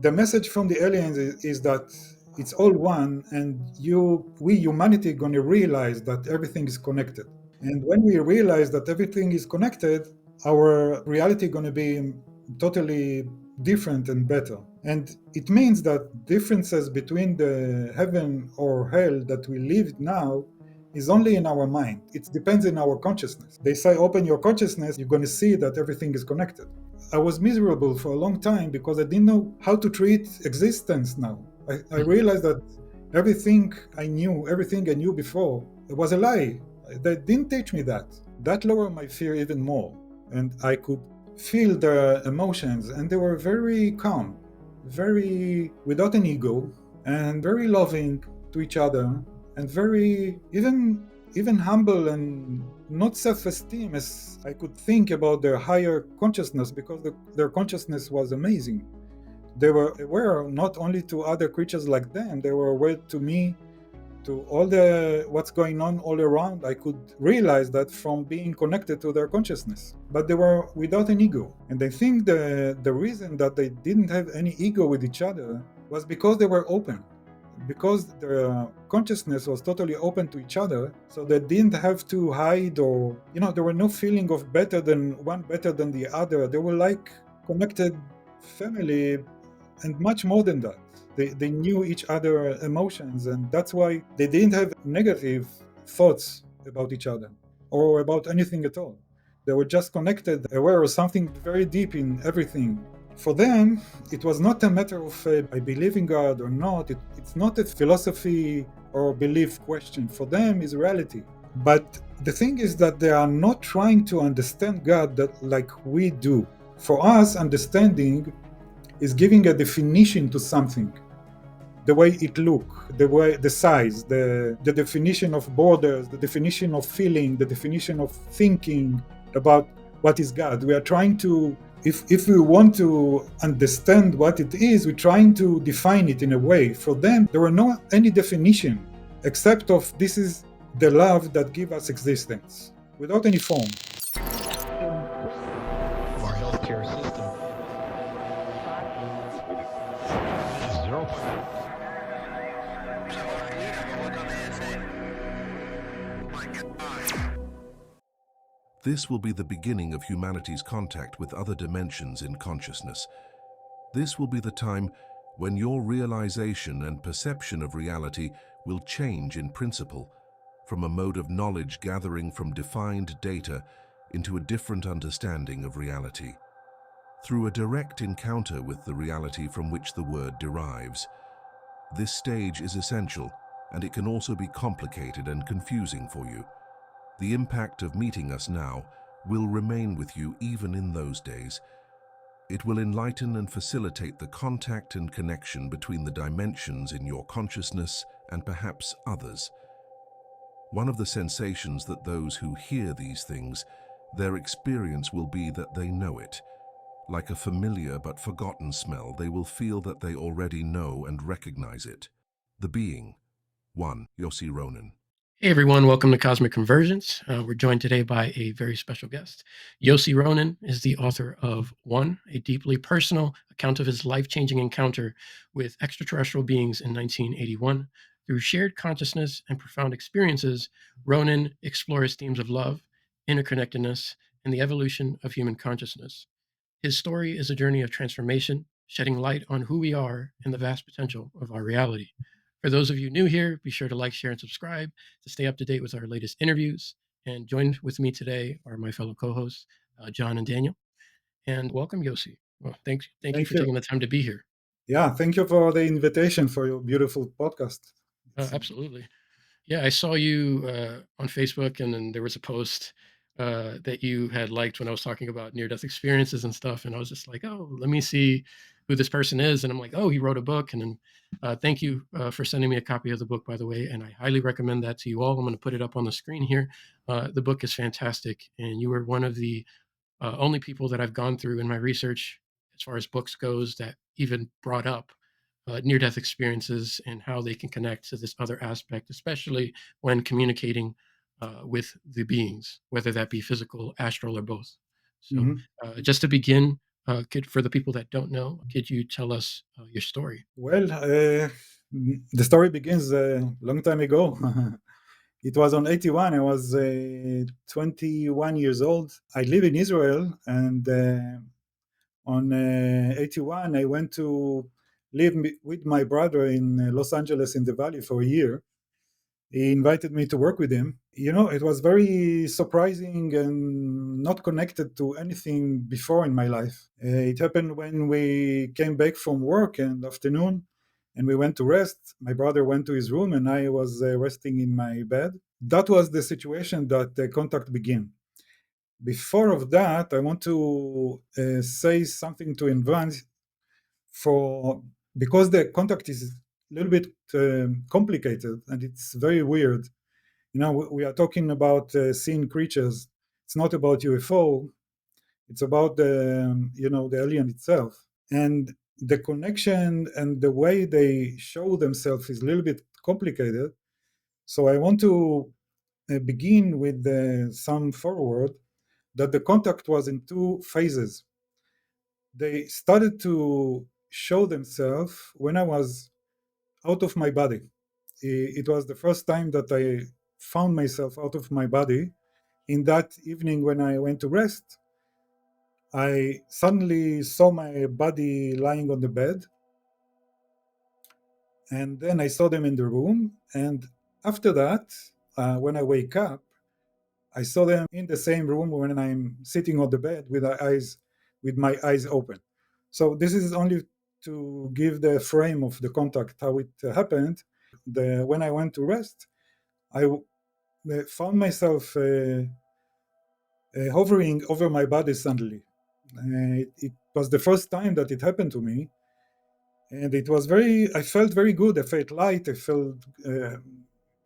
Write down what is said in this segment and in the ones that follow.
the message from the aliens is that it's all one, and we humanity going to realize that everything is connected. And when we realize that everything is connected, our reality going to be totally different and better. And it means that differences between the heaven or hell that we live now is only in our mind. It depends in our consciousness. They say open your consciousness, you're going to see that everything is connected. I was miserable for a long time because I didn't know how to treat existence now. I realized that everything I knew before, it was a lie. They didn't teach me that. That lowered my fear even more. And I could feel the emotions, and they were very calm, very without an ego, and very loving to each other, and very even humble and not self-esteem as I could think about their higher consciousness, because their consciousness was amazing. They were aware not only to other creatures like them, they were aware to me, to all the what's going on all around. I could realize that from being connected to their consciousness. But they were without an ego. And I think the reason that they didn't have any ego with each other was because they were open. Because their consciousness was totally open to each other, so they didn't have to hide, or there were no feeling of better than the other. They were like connected family, and much more than that. They knew each other emotions, and that's why they didn't have negative thoughts about each other or about anything at all. They were just connected, aware of something very deep in everything. For them, it was not a matter of I believe in God or not. It's not a philosophy or belief question. For them, is reality. But the thing is that they are not trying to understand God that like we do. For us, understanding is giving a definition to something. The way it look, the size, the definition of borders, the definition of feeling, the definition of thinking about what is God. We are trying to, if we want to understand what it is, we're trying to define it in a way. For them, there were no any definition except of this is the love that gives us existence, without any form. Our healthcare system. Zero. This will be the beginning of humanity's contact with other dimensions in consciousness. This will be the time when your realization and perception of reality will change in principle, from a mode of knowledge gathering from defined data into a different understanding of reality. Through a direct encounter with the reality from which the word derives. This stage is essential, and it can also be complicated and confusing for you. The impact of meeting us now will remain with you even in those days. It will enlighten and facilitate the contact and connection between the dimensions in your consciousness and perhaps others. One of the sensations that those who hear these things, their experience will be that they know it. Like a familiar but forgotten smell, they will feel that they already know and recognize it. The being. 1. Yossi Ronen. Hey everyone, welcome to Cosmic Convergence. We're joined today by a very special guest. Yossi Ronen is the author of One, a deeply personal account of his life-changing encounter with extraterrestrial beings in 1981. Through shared consciousness and profound experiences, Ronen explores themes of love, interconnectedness, and the evolution of human consciousness. His story is a journey of transformation, shedding light on who we are and the vast potential of our reality. For those of you new here, be sure to like, share, and subscribe to stay up to date with our latest interviews. And joined with me today are my fellow co-hosts, John and Daniel. And welcome, Yossi. Well, thank you for taking the time to be here. Yeah, thank you for the invitation for your beautiful podcast. Absolutely. Yeah, I saw you on Facebook, and then there was a post that you had liked when I was talking about near-death experiences and stuff. And I was just like, oh, let me see who this person is. And I'm like, oh, he wrote a book. And then thank you for sending me a copy of the book, by the way. And I highly recommend that to you all. I'm going to put it up on the screen here. The book is fantastic. And you were one of the only people that I've gone through in my research as far as books goes that even brought up near-death experiences and how they can connect to this other aspect, especially when communicating with the beings, whether that be physical, astral, or both. So just to begin, For the people that don't know, could you tell us your story? Well, the story begins a long time ago. It was on 81. I was 21 years old. I live in Israel, and on 81, I went to live with my brother in Los Angeles in the Valley for a year. He invited me to work with him. It was very surprising and not connected to anything before in my life. It happened when we came back from work in the afternoon and we went to rest. My brother went to his room and I was resting in my bed. That was the situation that the contact began. Before of that, I want to say something to advance for because the contact is a little bit complicated and it's very weird. We are talking about seeing creatures. It's not about UFO. It's about the alien itself, and the connection and the way they show themselves is a little bit complicated. So I want to begin with some forward that the contact was in two phases. They started to show themselves when I was out of my body. It was the first time that I found myself out of my body. In that evening when I went to rest, I suddenly saw my body lying on the bed, and then I saw them in the room. And after that, when I wake up, I saw them in the same room when I'm sitting on the bed with my eyes open. So this is only to give the frame of the contact, how it happened. When I went to rest, I found myself hovering over my body suddenly. It was the first time that it happened to me, and I felt very good. I felt light. I felt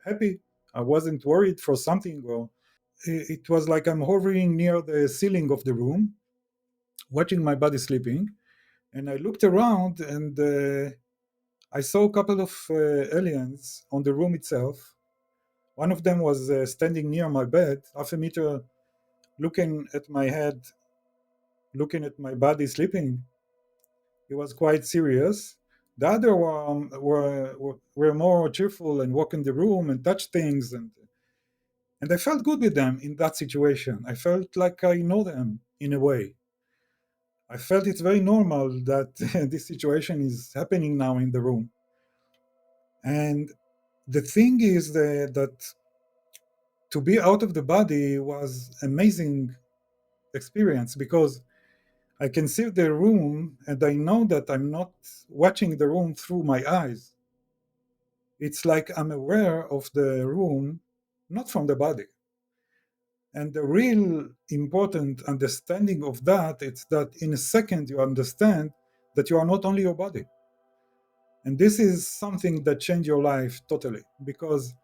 happy. I wasn't worried for something. Or it was like I'm hovering near the ceiling of the room, watching my body sleeping. And I looked around, and I saw a couple of aliens on the room itself. One of them was standing near my bed, half a meter, looking at my head, looking at my body sleeping. He was quite serious. The other were more cheerful and walk in the room and touch things, and I felt good with them in that situation. I felt like I know them in a way. I felt it's very normal that this situation is happening now in the room. And the thing is that to be out of the body was amazing experience because I can see the room and I know that I'm not watching the room through my eyes. It's like I'm aware of the room, not from the body. And the real important understanding of that is that in a second you understand that you are not only your body. And this is something that changed your life totally because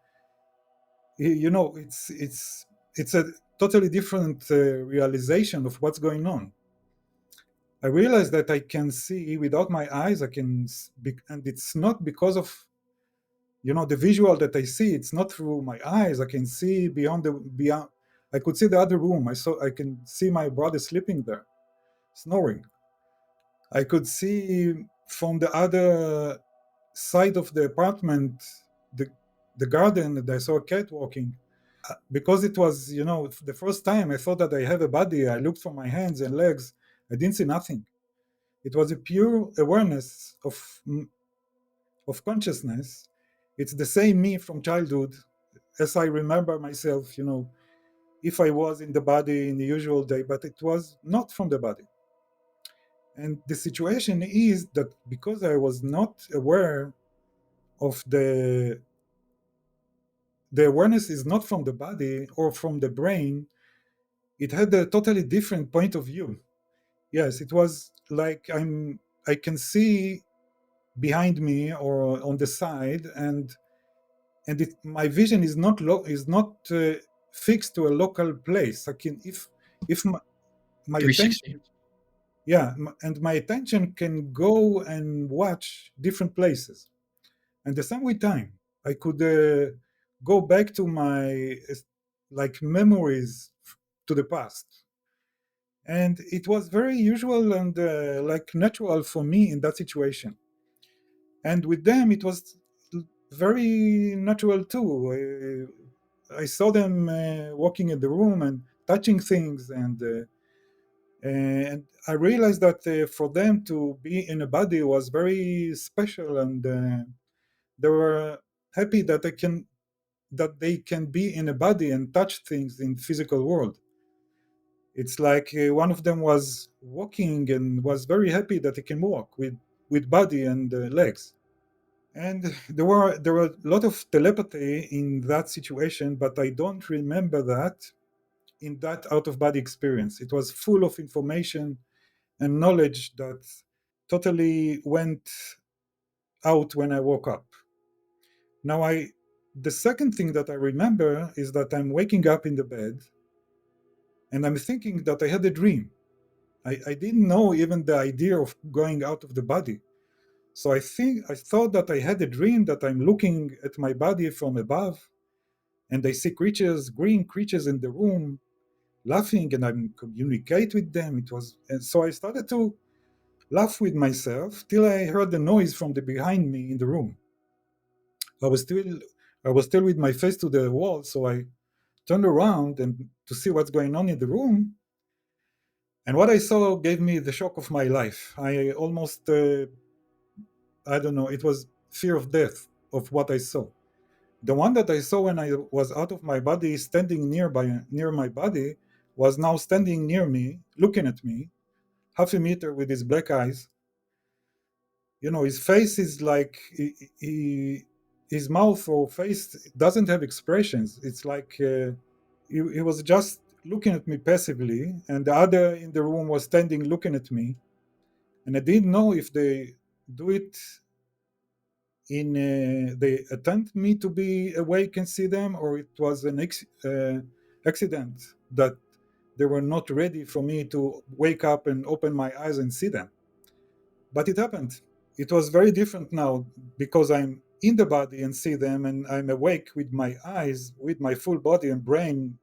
it's a totally different realization of what's going on. I realized that I can see without my eyes. And it's not because of the visual that I see. It's not through my eyes. I can see beyond. I could see the other room. I can see my brother sleeping there, snoring. I could see from the other side of the apartment the the garden, and I saw a cat walking. Because it was the first time I thought that I have a body. I looked for my hands and legs. I didn't see nothing. It was a pure awareness of consciousness. It's the same me from childhood as I remember myself, if I was in the body in the usual day, but it was not from the body. And the situation is that because I was not aware of the awareness is not from the body or from the brain, it had a totally different point of view. Yes, it was like I can see behind me or on the side, and my vision is not fixed to a local place. I can if my 360. attention, yeah, and my attention can go and watch different places. And the same with time, I could go back to my like memories to the past, And it was very usual and like natural for me in that situation. And with them, it was very natural too. I saw them walking in the room and touching things, and I realized that for them to be in a body was very special, and they were happy that they can be in a body and touch things in physical world. It's like one of them was walking and was very happy that he can walk with body and legs. And there were a lot of telepathy in that situation, but I don't remember that in that out of body experience. It was full of information and knowledge that totally went out when I woke up. Now the second thing that I remember is that I'm waking up in the bed and I'm thinking that I had a dream. I didn't know even the idea of going out of the body. So I thought that I had a dream that I'm looking at my body from above and I see creatures, green creatures in the room, laughing, and I'm communicate with them. And so I started to laugh with myself till I heard the noise from the behind me in the room. I was still I was still with my face to the wall, so I turned around and to see what's going on in the room. And what I saw gave me the shock of my life. I almost I don't know. It was fear of death of what I saw. The one that I saw when I was out of my body, standing near my body, was now standing near me, looking at me, half a meter with his black eyes. His face is like his mouth or face doesn't have expressions. It's like he was just looking at me passively, and the other in the room was standing looking at me, and I didn't know if they do it in they attempt me to be awake and see them, or it was an accident that they were not ready for me to wake up and open my eyes and see them. But it happened. It was very different now because I'm in the body and see them, and I'm awake with my eyes, with my full body and brain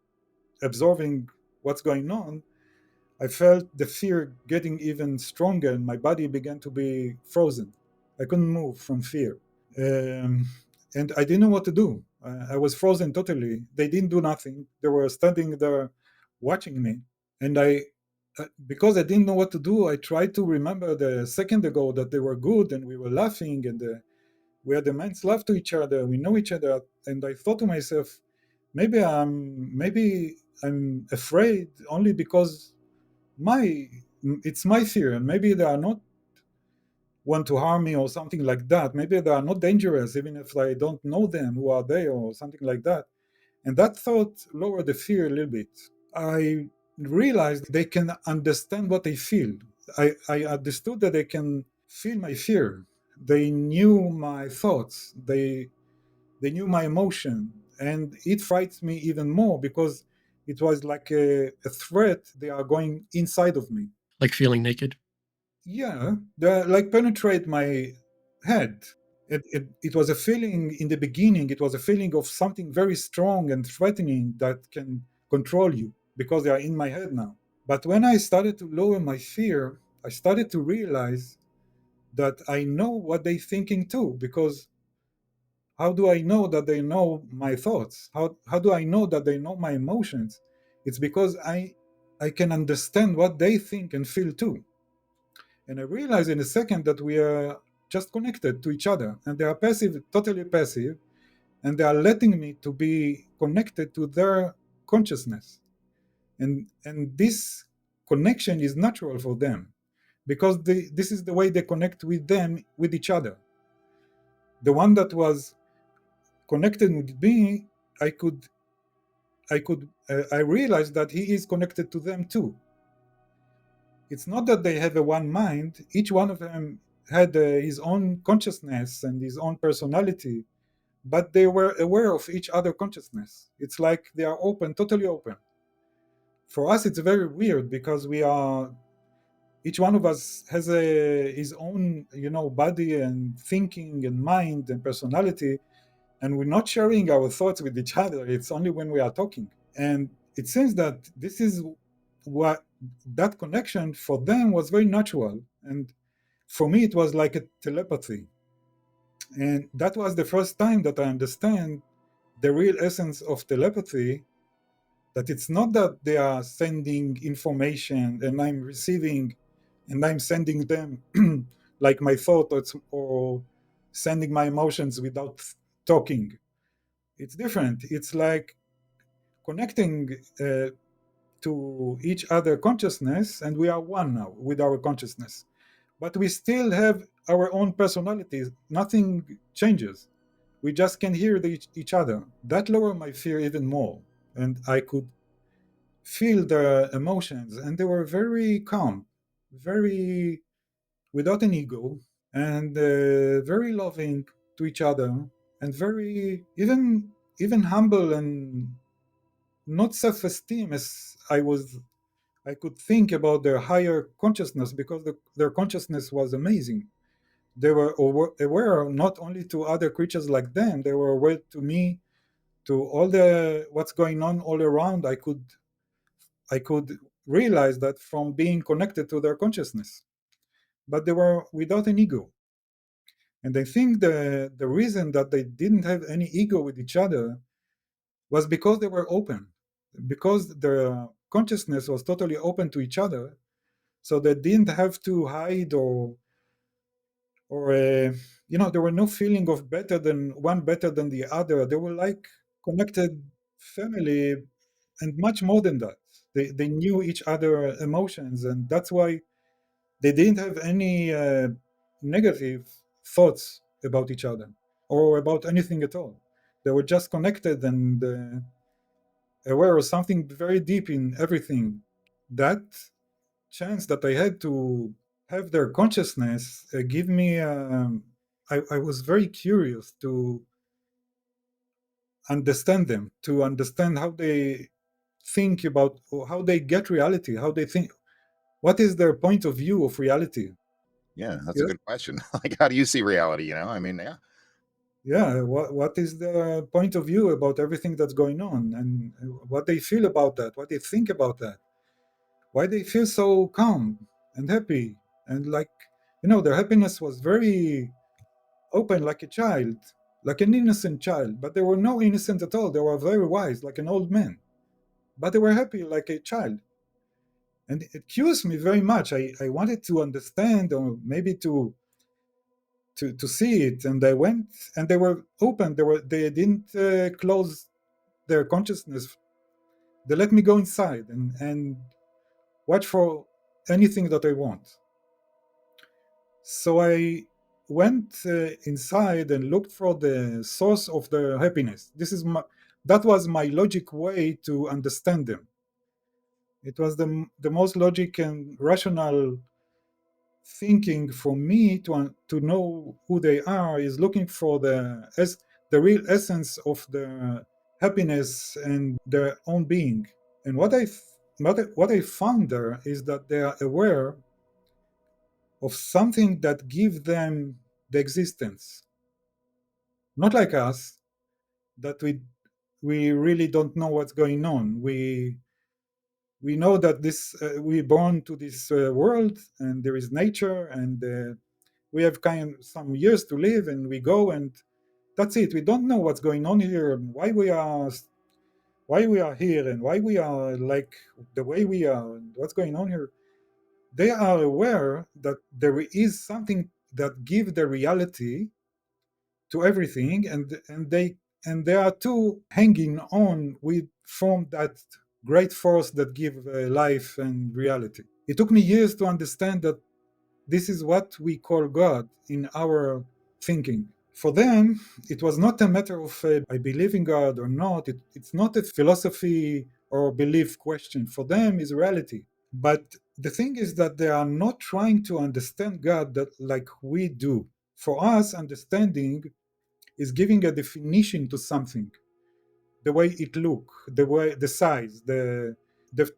absorbing what's going on. I felt the fear getting even stronger, and my body began to be frozen. I couldn't move from fear. Um, and I didn't know what to do. I was frozen totally. They didn't do nothing. They were standing there watching me. And because I didn't know what to do, I tried to remember the second ago that they were good and we were laughing and we had immense love to each other. We know each other. And I thought to myself, maybe I'm afraid only because it's my fear, and maybe they are not want to harm me or something like that. Maybe they are not dangerous, even if I don't know them, who are they, or something like that. And that thought lowered the fear a little bit. I realized they can understand what I feel. I understood that they can feel my fear. They knew my thoughts. They knew my emotion. And it frightens me even more because it was like a threat. They are going inside of me. Like feeling naked. Yeah, they like penetrate my head. It was a feeling in the beginning. It was a feeling of something very strong and threatening that can control you because they are in my head now. But when I started to lower my fear, I started to realize that I know what they're thinking too. Because how do I know that they know my thoughts? How do I know that they know my emotions? It's because I can understand what they think and feel too. And I realized in a second that we are just connected to each other, and they are passive, totally passive, and they are letting me to be connected to their consciousness. And this connection is natural for them because this is the way they connect with them, with each other. The one that was connected with me, I realized that he is connected to them too. It's not that they have a one mind. Each one of them had his own consciousness and his own personality, but they were aware of each other consciousness. It's like they are open, totally open. For us, it's very weird because each one of us has his own, body and thinking and mind and personality, and we're not sharing our thoughts with each other. It's only when we are talking. And it seems that this is what that connection for them was very natural, and for me it was like a telepathy. And that was the first time that I understand the real essence of telepathy, that it's not that they are sending information and I'm receiving and I'm sending them like my thoughts or sending my emotions without talking. It's different. It's like connecting to each other consciousness, and we are one now with our consciousness. But we still have our own personalities. Nothing changes. We just can hear each other. That lowered my fear even more. And I could feel the emotions, and they were very calm, very without an ego, and very loving to each other, and very even humble and not self-esteem as I could think about their higher consciousness, because their consciousness was amazing. They were aware not only to other creatures like them, they were aware to me, to all the what's going on all around. I could realize that from being connected to their consciousness, but they were without an ego. And I think the reason that they didn't have any ego with each other was because they were open, because their consciousness was totally open to each other, so they didn't have to hide or there were no feeling of better than the other. They were like connected family, and much more than that. They knew each other emotions, and that's why they didn't have any negative thoughts about each other or about anything at all. They were just connected and aware of something very deep in everything. That chance that I had to have their consciousness give me, I was very curious to understand them, to understand how they think about, or how they get reality, how they think, what is their point of view of reality. Yeah, that's a Yeah, good question. Like, how do you see reality? I mean, yeah. yeah, what is the point of view about everything that's going on, and what they feel about that, what they think about that, why they feel so calm and happy, and like, their happiness was very open, like a child, like an innocent child. But they were no innocent at all. They were very wise, like an old man, but they were happy like a child. And it curiosed me very much. I wanted to understand, or maybe to see it. And I went, and they were open. They didn't close their consciousness. They let me go inside and watch for anything that I want. So I went inside and looked for the source of the happiness. That was my logic way to understand them. It was the most logic and rational thinking for me to know who they are, is looking for the real essence of the happiness and their own being. And what I found there is that they are aware of something that gives them the existence. Not like us, that we really don't know what's going on. We know that we're born to this world, and there is nature, and we have kind of some years to live, and we go, and that's it. We don't know what's going on here, and why we are here, and why we are like the way we are, and what's going on here. They are aware that there is something that gives the reality to everything, and they are too hanging on with from that great force that give life and reality. It took me years to understand that this is what we call God in our thinking. For them, it was not a matter of I believe in God or not. It's not a philosophy or belief question. For them, is reality. But the thing is that they are not trying to understand God that like we do. For us, understanding is giving a definition to something, the way it look, the size, the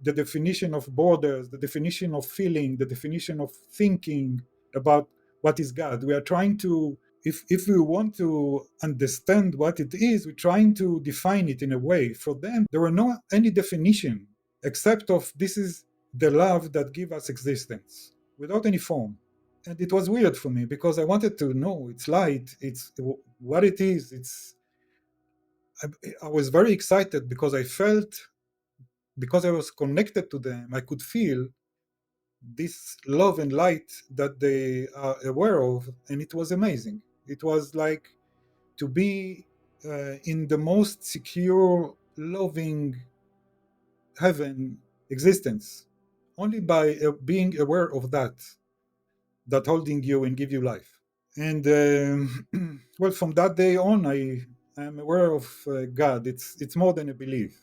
definition of borders, the definition of feeling, the definition of thinking about what is God. We are trying to, if we want to understand what it is, we're trying to define it in a way. For them, there were no any definition except of this is the love that give us existence without any form. And it was weird for me because I wanted to know it's light, it's what it is. I, I was very excited because I felt, because I was connected to them, I could feel this love and light that they are aware of, and it was amazing. It was like to be in the most secure, loving heaven existence, only by being aware of that holding you and give you life. And well, from that day on, I am aware of God. It's more than a belief.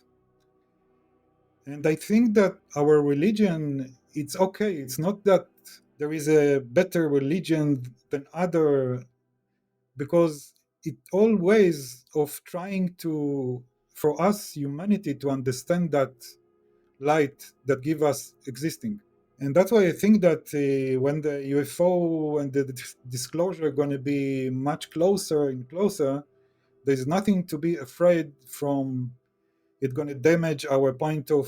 And I think that our religion, it's okay. It's not that there is a better religion than other, because it all ways of trying to, for us humanity, to understand that light that give us existing. And that's why I think that when the UFO and the disclosure are going to be much closer and closer, there's nothing to be afraid from it going to damage our point of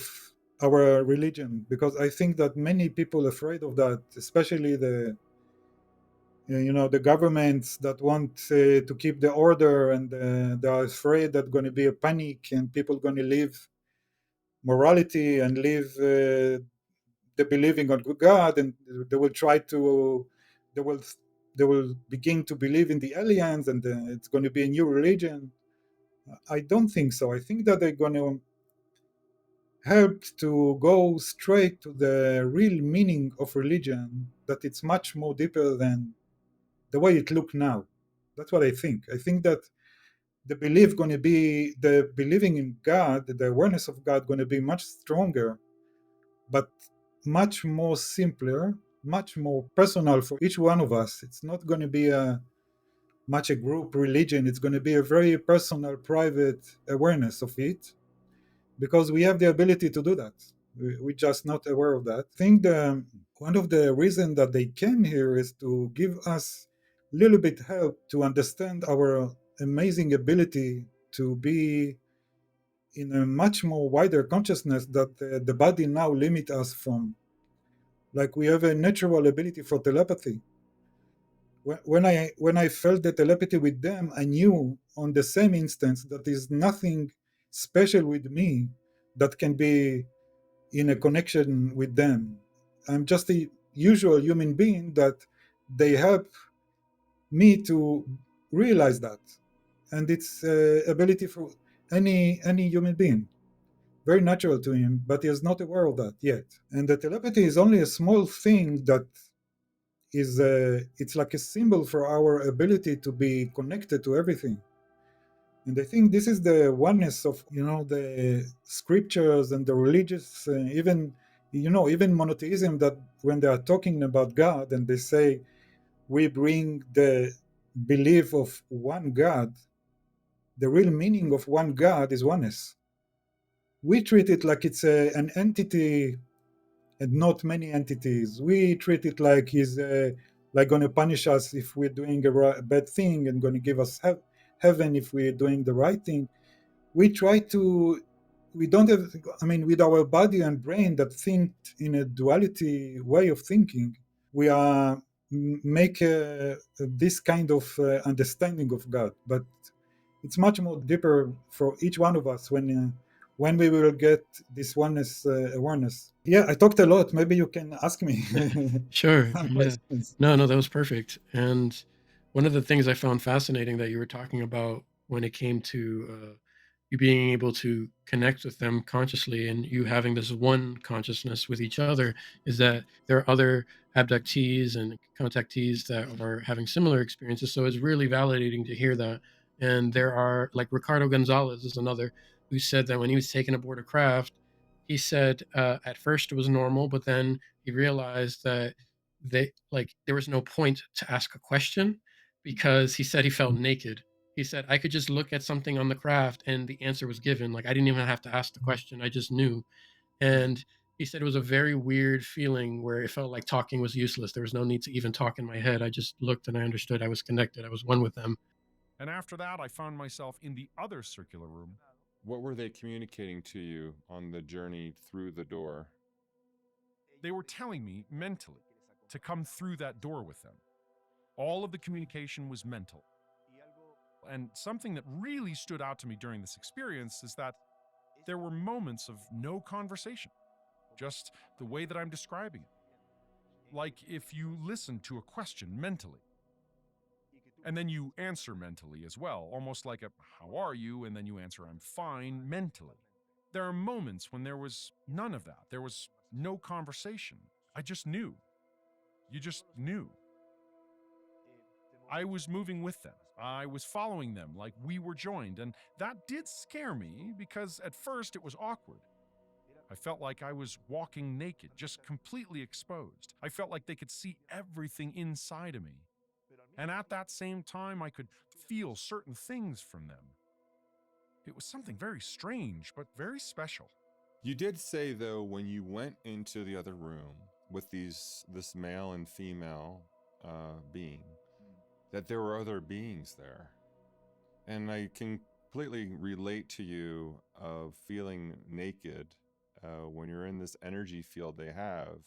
our religion, because I think that many people afraid of that, especially the the governments that want to keep the order, and they are afraid that going to be a panic and people going to leave morality and leave the believing on God, and they will try to they will they will begin to believe in the aliens, and it's going to be a new religion. I don't think so. I think that they're going to help to go straight to the real meaning of religion, that it's much more deeper than the way it look now. That's what I think. I think that the believing in God, the awareness of God, going to be much stronger, but much more simpler, much more personal for each one of us. It's not going to be a group religion. It's going to be a very personal, private awareness of it, because we have the ability to do that. We're just not aware of that. I think one of the reasons that they came here is to give us a little bit help to understand our amazing ability to be in a much more wider consciousness that the body now limit us from. Like we have a natural ability for telepathy. When I felt the telepathy with them, I knew on the same instance that there's nothing special with me that can be in a connection with them. I'm just a usual human being that they help me to realize that, and it's ability for any human being, very natural to him, but he is not aware of that yet. And the telepathy is only a small thing that is it's like a symbol for our ability to be connected to everything. And I think this is the oneness of the scriptures and the religious, even monotheism, that when they are talking about God and they say we bring the belief of one God, the real meaning of one God is oneness. We treat it like it's an entity and not many entities. We treat it like he's like going to punish us if we're doing a bad thing, and going to give us heaven if we're doing the right thing. We try to, we don't have, I mean, with our body and brain that think in a duality way of thinking, we are make this kind of understanding of God. But it's much more deeper for each one of us when we will get this oneness awareness. Yeah, I talked a lot. Maybe you can ask me Sure. some Yeah. questions. No, that was perfect. And one of the things I found fascinating that you were talking about when it came to you being able to connect with them consciously and you having this one consciousness with each other is that there are other abductees and contactees that are having similar experiences. So it's really validating to hear that. And there are, like, Ricardo Gonzalez is another who said that when he was taken aboard a craft, he said at first it was normal, but then he realized that there was no point to ask a question because he said he felt naked. He said I could just look at something on the craft and the answer was given. Like I didn't even have to ask the question. I just knew. And he said it was a very weird feeling where it felt like talking was useless. There was no need to even talk in my head. I just looked and I understood I was connected. I was one with them. And after that, I found myself in the other circular room. What were they communicating to you on the journey through the door? They were telling me mentally to come through that door with them. All of the communication was mental. And something that really stood out to me during this experience is that there were moments of no conversation, just the way that I'm describing it. Like if you listen to a question mentally, and then you answer mentally as well, almost like a "how are you?" and then you answer "I'm fine" mentally. There are moments when there was none of that. There was no conversation. I just knew. You just knew. I was moving with them. I was following them like we were joined, and that did scare me because at first it was awkward. I felt like I was walking naked, just completely exposed. I felt like they could see everything inside of me. And at that same time, I could feel certain things from them. It was something very strange, but very special. You did say, though, when you went into the other room with this male and female being, that there were other beings there. And I can completely relate to you of feeling naked when you're in this energy field they have.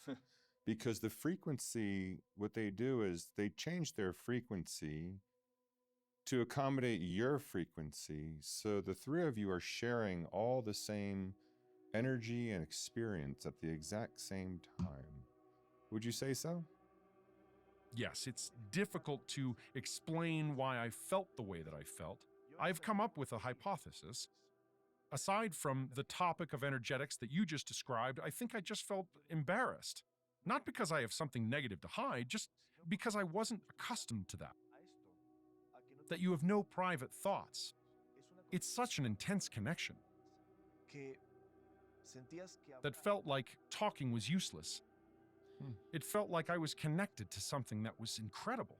Because the frequency, what they do is they change their frequency to accommodate your frequency. So the three of you are sharing all the same energy and experience at the exact same time. Would you say so? Yes, it's difficult to explain why I felt the way that I felt. I've come up with a hypothesis. Aside from the topic of energetics that you just described, I think I just felt embarrassed. Not because I have something negative to hide, just because I wasn't accustomed to that. That you have no private thoughts. It's such an intense connection that felt like talking was useless. It felt like I was connected to something that was incredible.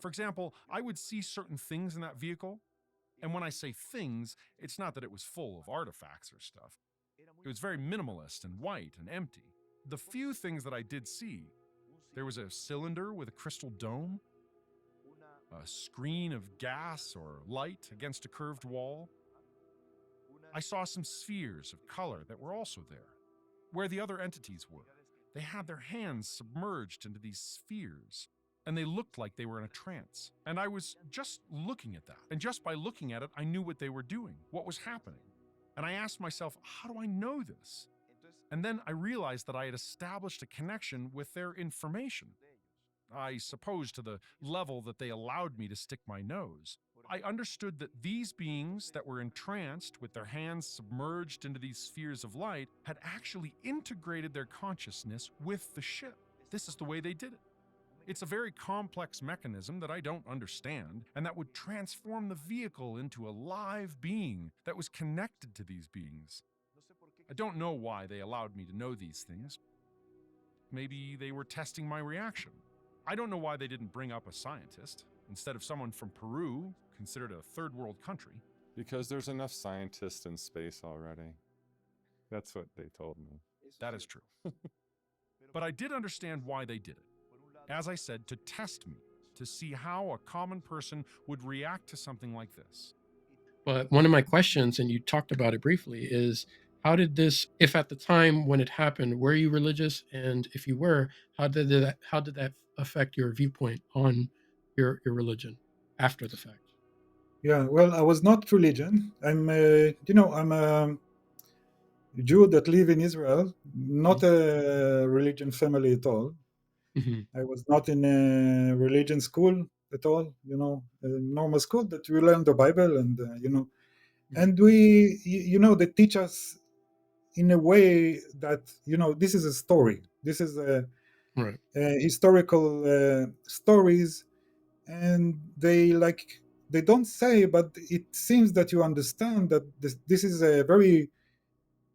For example, I would see certain things in that vehicle, and when I say things, it's not that it was full of artifacts or stuff. It was very minimalist and white and empty. The few things that I did see, there was a cylinder with a crystal dome, a screen of gas or light against a curved wall. I saw some spheres of color that were also there, where the other entities were. They had their hands submerged into these spheres, and they looked like they were in a trance. And I was just looking at that. And just by looking at it, I knew what they were doing, what was happening. And I asked myself, how do I know this? And then I realized that I had established a connection with their information. I suppose to the level that they allowed me to stick my nose. I understood that these beings that were entranced with their hands submerged into these spheres of light had actually integrated their consciousness with the ship. This is the way they did it. It's a very complex mechanism that I don't understand, and that would transform the vehicle into a live being that was connected to these beings. I don't know why they allowed me to know these things. Maybe they were testing my reaction. I don't know why they didn't bring up a scientist instead of someone from Peru, considered a third world country. Because there's enough scientists in space already. That's what they told me. That is true. But I did understand why they did it. As I said, to test me, to see how a common person would react to something like this. But one of my questions, and you talked about it briefly, is how did this, if at the time when it happened, were you religious? And if you were, how did that affect your viewpoint on your religion after the fact? Yeah, well, I was not religion. I'm a Jew that live in Israel, not a religion family at all. Mm-hmm. I was not in a religion school at all, a normal school that we learn the Bible and, and they teach us in a way that, this is a story. This is Right. historical stories, and they don't say, but it seems that you understand that this is a very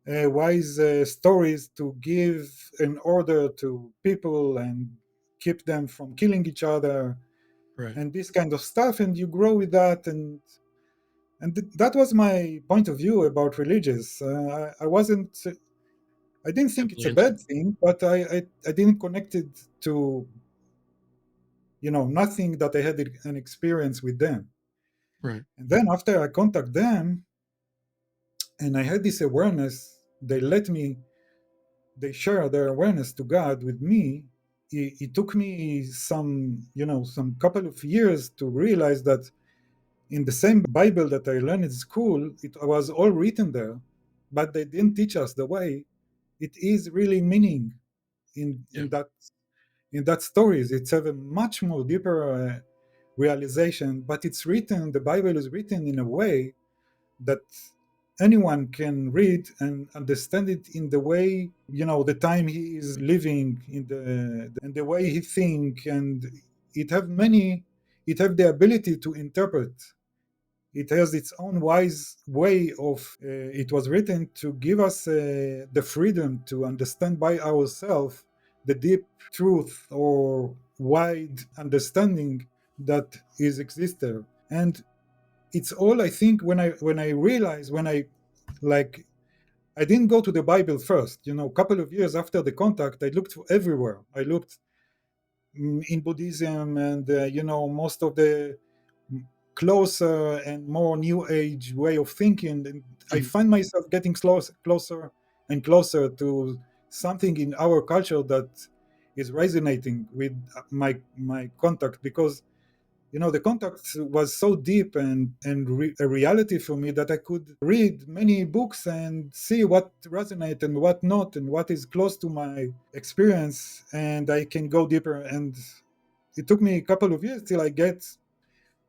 wise stories to give an order to people and keep them from killing each other, Right. and this kind of stuff, and you grow with that, and that was my point of view about religious. I didn't think it's Simply a bad instant. thing, but I didn't connect it to nothing that I had an experience with them. Right. And then after I contact them and I had this awareness, they let me they share their awareness to God with me, it took me some couple of years to realize that in the same Bible that I learned in school, it was all written there, but they didn't teach us the way it is really meaning in Yeah. in that stories. It's a much more deeper realization, but it's written. The Bible is written in a way that anyone can read and understand it in the way, the time he is living in the and the way he think, and it have many it have the ability to interpret. It has its own wise way of it was written to give us the freedom to understand by ourselves the deep truth or wide understanding that is existed. And it's all, I think, when I realized, when I like I didn't go to the Bible first. A couple of years after the contact, I looked everywhere. I looked in Buddhism, and most of the closer and more new age way of thinking. And I Mhm. find myself getting closer and closer to something in our culture that is resonating with my contact, because the contact was so deep and a reality for me that I could read many books and see what resonates and what not, and what is close to my experience, and I can go deeper. And it took me a couple of years till I get,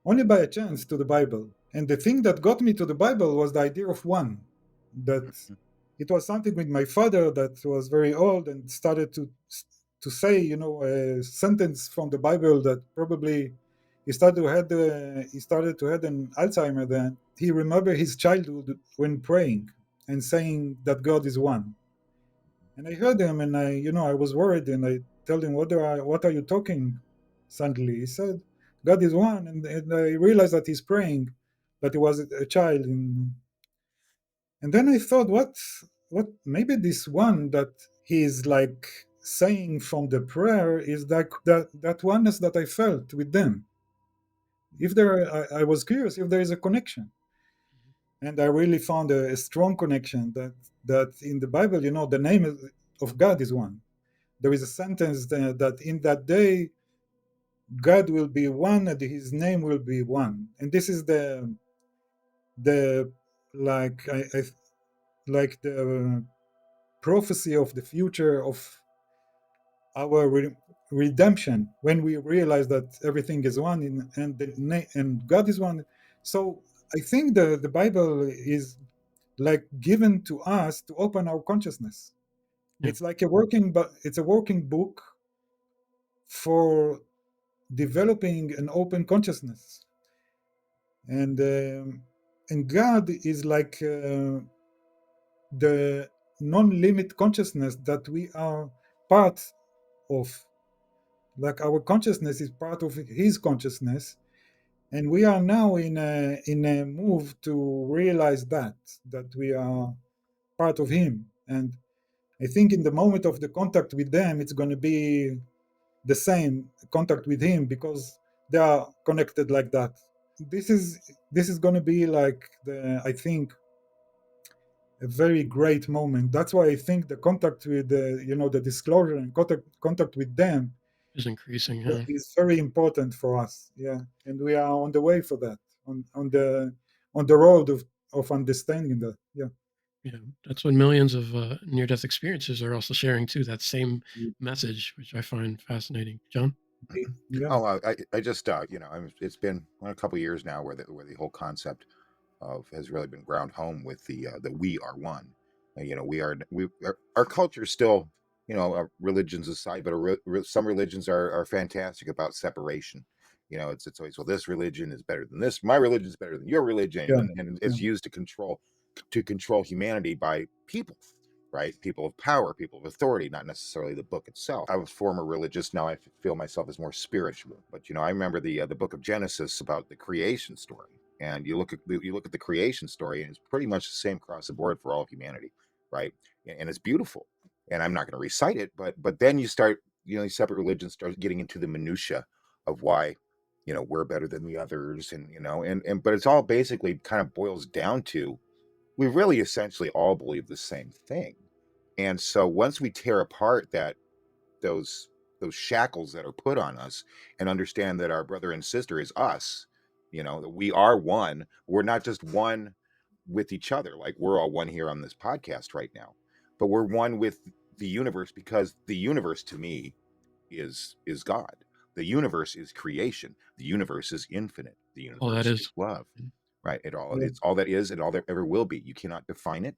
only by a chance, to the Bible. And the thing that got me to the Bible was the idea of one. That it was something with my father that was very old and started to say, a sentence from the Bible that probably he started to have an Alzheimer. Then he remembered his childhood when praying and saying that God is one. And I heard him, and I was worried, and I told him, what are you talking? Suddenly, he said, God is one, and I realized that he's praying, that he was a child, and then I thought, what? Maybe this one that he's like saying from the prayer is like that oneness that I felt with them. If I was curious if there is a connection, and I really found a strong connection that in the Bible, the name of God is one. There is a sentence that in that day God will be one and his name will be one. And this is the like I like the prophecy of the future of our redemption, when we realize that everything is one, and God is one. So I think the Bible is like given to us to open our consciousness. Yeah. It's a working book for developing an open consciousness. And um, and God is like the non-limit consciousness that we are part of. Like our consciousness is part of his consciousness, and we are now in a move to realize that we are part of him. And I think in the moment of the contact with them, it's going to be the same contact with him, because they are connected like that. This is going to be like, I think, a very great moment. That's why I think the contact with the disclosure and contact with them Is increasing. Yeah. is very important for us. Yeah, and we are on the way for that, on the road of understanding that. Yeah. Yeah. That's what millions of near-death experiences are also sharing too. That same message, which I find fascinating. John. Yeah. Oh, I just, it's been a couple years now where the whole concept of has really been ground home with the we are one. Our culture still, religions aside, but some religions are fantastic about separation. It's always, well, this religion is better than this. My religion is better than your religion, Yeah. and Yeah. it's used to control humanity by people, right? People of power, people of authority, not necessarily the book itself. I was former religious. Now I feel myself as more spiritual. But I remember the book of Genesis about the creation story, and you look at the creation story, and it's pretty much the same across the board for all of humanity, right? And it's beautiful. And I'm not going to recite it, but then you start, these separate religions start getting into the minutia of why we're better than the others, and but it's all basically kind of boils down to we really essentially all believe the same thing. And so once we tear apart those those shackles that are put on us and understand that our brother and sister is us, that we are one. We're not just one with each other, like we're all one here on this podcast right now, but we're one with the universe, because the universe to me is God. The universe is creation. The universe is infinite. The All that universe is. is love. Right. Yeah, It's all that is and all that ever will be. You cannot define it,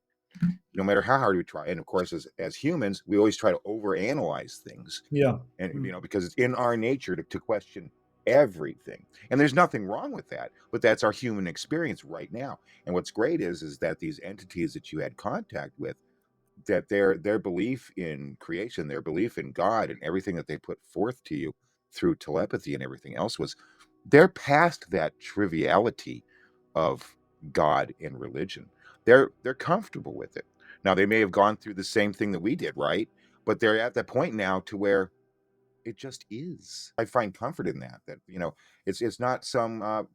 no matter how hard we try. And of course, as humans, we always try to overanalyze things, yeah, and mm, because it's in our nature to question everything, and there's nothing wrong with that, but that's our human experience right now. And what's great is that these entities that you had contact with, that their belief in creation, their belief in God, and everything that they put forth to you through telepathy and everything else, was they're past that triviality of God and religion. They're comfortable with it. Now they may have gone through the same thing that we did, right? But they're at that point now to where it just is. I find comfort in that it's not some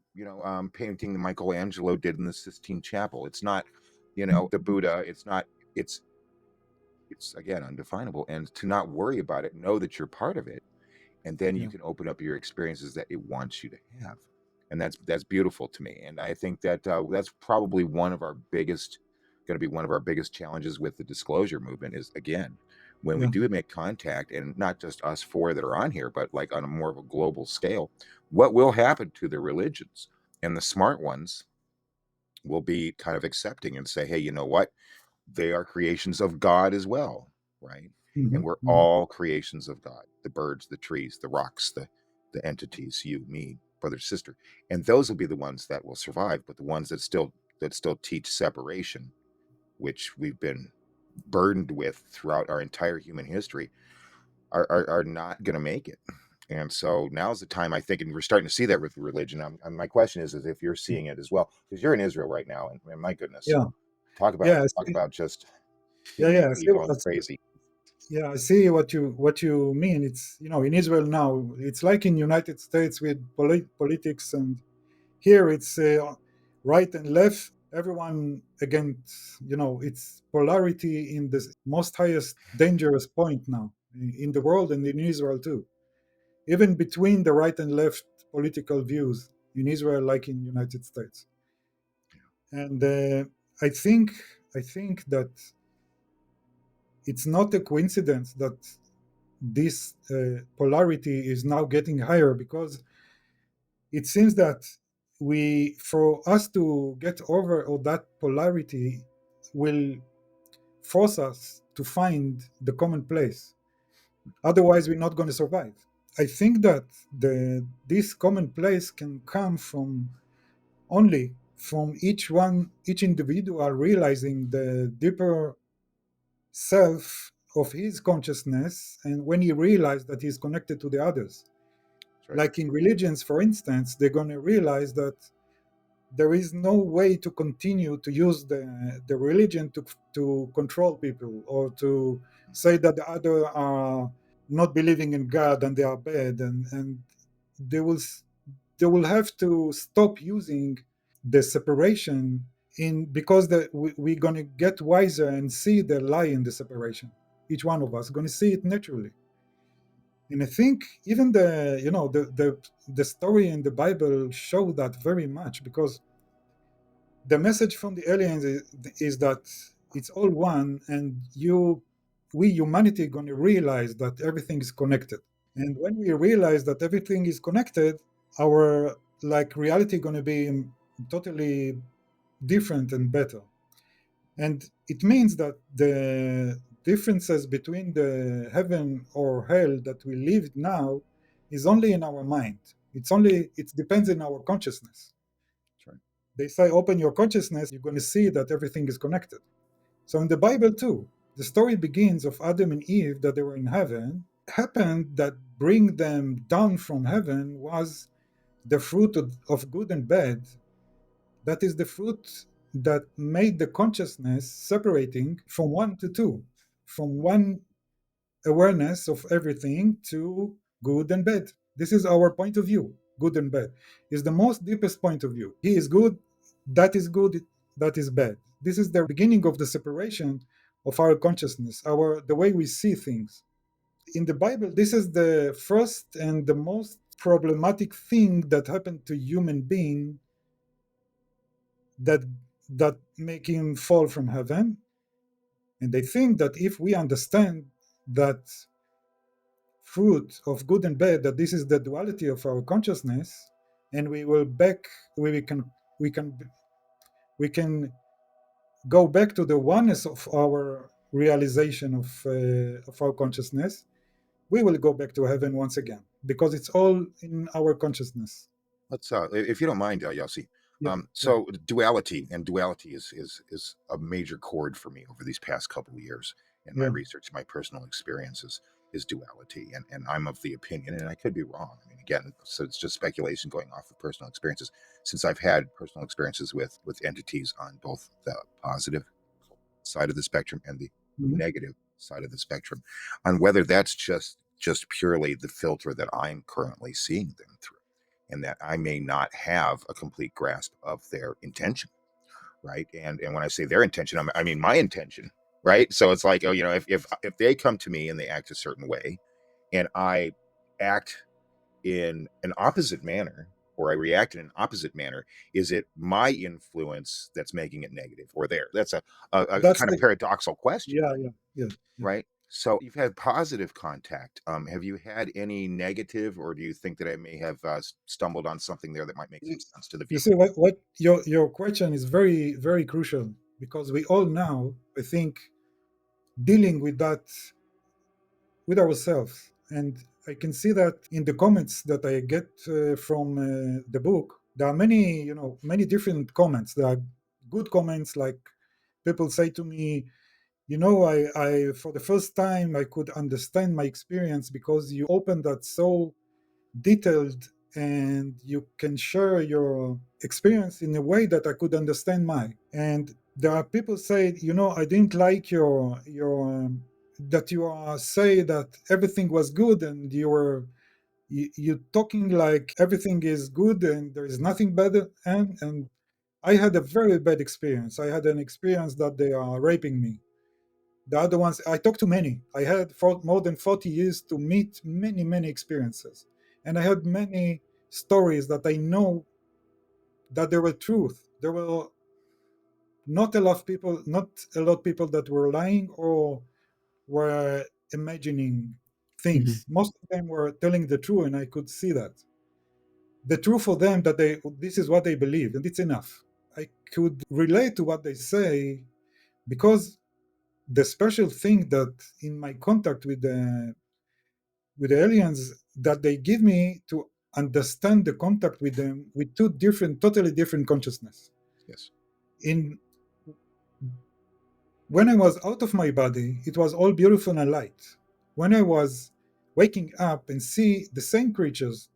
painting that Michelangelo did in the Sistine Chapel. It's not the Buddha. It's it's again undefinable, and to not worry about it, know that you're part of it, and then you yeah, can open up your experiences that it wants you to have. And that's beautiful to me. And I think that that's probably going to be one of our biggest challenges with the disclosure movement, is again, when we yeah, do make contact, and not just us four that are on here, but like on a more of a global scale, what will happen to the religions? And the smart ones will be kind of accepting and say, hey, you know what, they are creations of God as well, right? And mhm, we're mhm, all creations of God: the birds, the trees, the rocks, the entities, you, me, brother, sister. And those will be the ones that will survive. But the ones that still teach separation, which we've been burdened with throughout our entire human history, are not going to make it. And so now's the time, I think, and we're starting to see that with religion. My question is if you're seeing it as well, because you're in Israel right now, and my goodness, yeah, talk about yeah. I talk see, about just yeah, yeah. I see, going crazy. yeah, I see what you mean. It's in Israel now. It's like in United States with politics, and here it's right and left. Everyone against. It's polarity in the most highest dangerous point now in the world and in Israel too. Even between the right and left political views in Israel, like in United States. And I think I think that it's not a coincidence that this polarity is now getting higher, because it seems that for us to get over all that polarity, will force us to find the common place. Otherwise, we're not going to survive. I think that this common place can come only from each individual realizing the deeper self of his consciousness, and when he realizes that he's connected to the others. That's right. Like in religions, for instance, they're going to realize that there is no way to continue to use the religion to control people, or to say that the other are not believing in God and they are bad, and they will they will have to stop using the separation, because we're going to get wiser and see the lie in the separation. Each one of us going to see it naturally. And I think even the story in the Bible show that very much, because the message from the aliens is that it's all one, and we humanity going to realize that everything is connected. And when we realize that everything is connected, our like reality going to be totally different and better. And it means that the differences between the heaven or hell that we live now is only in our mind. It depends in our consciousness. That's right. They say open your consciousness, you're going to see that everything is connected. So in the Bible too, the story begins of Adam and Eve, that they were in heaven. Happened that bring them down from heaven was the fruit of good and bad. That is the fruit that made the consciousness separating from one to two, from one awareness of everything to good and bad. This is our point of view. Good and bad is the most deepest point of view. He is good, that is bad. This is the beginning of the separation of our consciousness, the way we see things. In the Bible, this is the first and the most problematic thing that happened to human being that make him fall from heaven. And they think that if we understand that fruit of good and bad, that this is the duality of our consciousness, and we will back, we can we can we can go back to the oneness of our realization of our consciousness, we will go back to heaven once again because it's all in our consciousness. Let's, if you don't mind, Yossi. Yeah, yeah. So duality is a major chord for me over these past couple of years in my Yeah. research, my personal experiences is duality, and I'm of the opinion, and I could be wrong. I mean, again, so it's just speculation going off of personal experiences. Since I've had personal experiences with entities on both the positive side of the spectrum and the Mhm. negative side of the spectrum, on whether that's just purely the filter that I'm currently seeing them through, and that I may not have a complete grasp of their intention, right? And when I say their intention, I mean my intention, right? So it's like, oh, if they come to me and they act a certain way, and I act in an opposite manner, or I react in an opposite manner, is it my influence that's making it negative, or there? That's a That's kind of the paradoxical question, yeah, yeah, yeah, yeah. right? So you've had positive contact. Have you had any negative, or do you think that I may have stumbled on something there that might make some sense to the You viewer? see, what your question is very very crucial because we all now, I think, dealing with that with ourselves, and I can see that in the comments that I get from the book. There are many, many different comments. There are good comments, like people say to me, I for the first time I could understand my experience because you opened that so detailed, and you can share your experience in a way that I could understand mine. And there are people say, I didn't like your that you are say that everything was good, and you talking like everything is good and there is nothing bad. And I had a very bad experience. I had an experience that they are raping me. The other ones, I talked to many. I had for more than 40 years to meet many, many experiences. And I had many stories that I know that they were truth. There were not a lot of people that were lying or were imagining Mhm. things. Most of them were telling the truth, and I could see that. The truth for them that this is what they believe, and it's enough. I could relate to what they say because the special thing that in my contact with the aliens that they give me to understand the contact with them with two different totally different consciousness. Yes. In When I was out of my body, it was all beautiful and light. When I was waking up and see the same creatures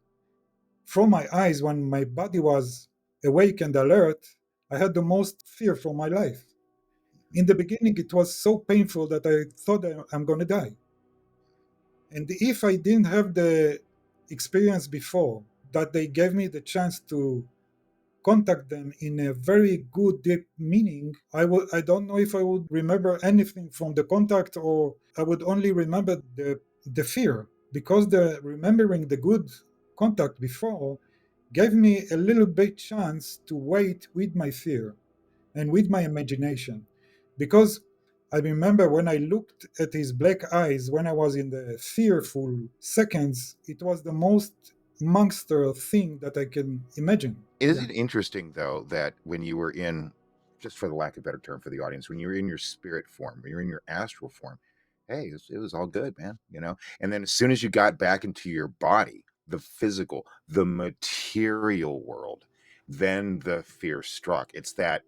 from my eyes when my body was awake and alert, I had the most fear for my life. In the beginning, it was so painful that I thought I'm going to die. And if I didn't have the experience before, that they gave me the chance to contact them in a very good deep meaning, I don't know if I would remember anything from the contact, or I would only remember the fear, because the remembering the good contact before gave me a little bit chance to wait with my fear and with my imagination. Because I remember when I looked at his black eyes when I was in the fearful seconds, it was the most monster thing that I can imagine. Is Yeah. it interesting though that when you were in, just for the lack of a better term for the audience, when you were in your spirit form, when you're in your astral form, hey, it was all good, man, And then as soon as you got back into your body, the physical, the material world, then the fear struck. It's that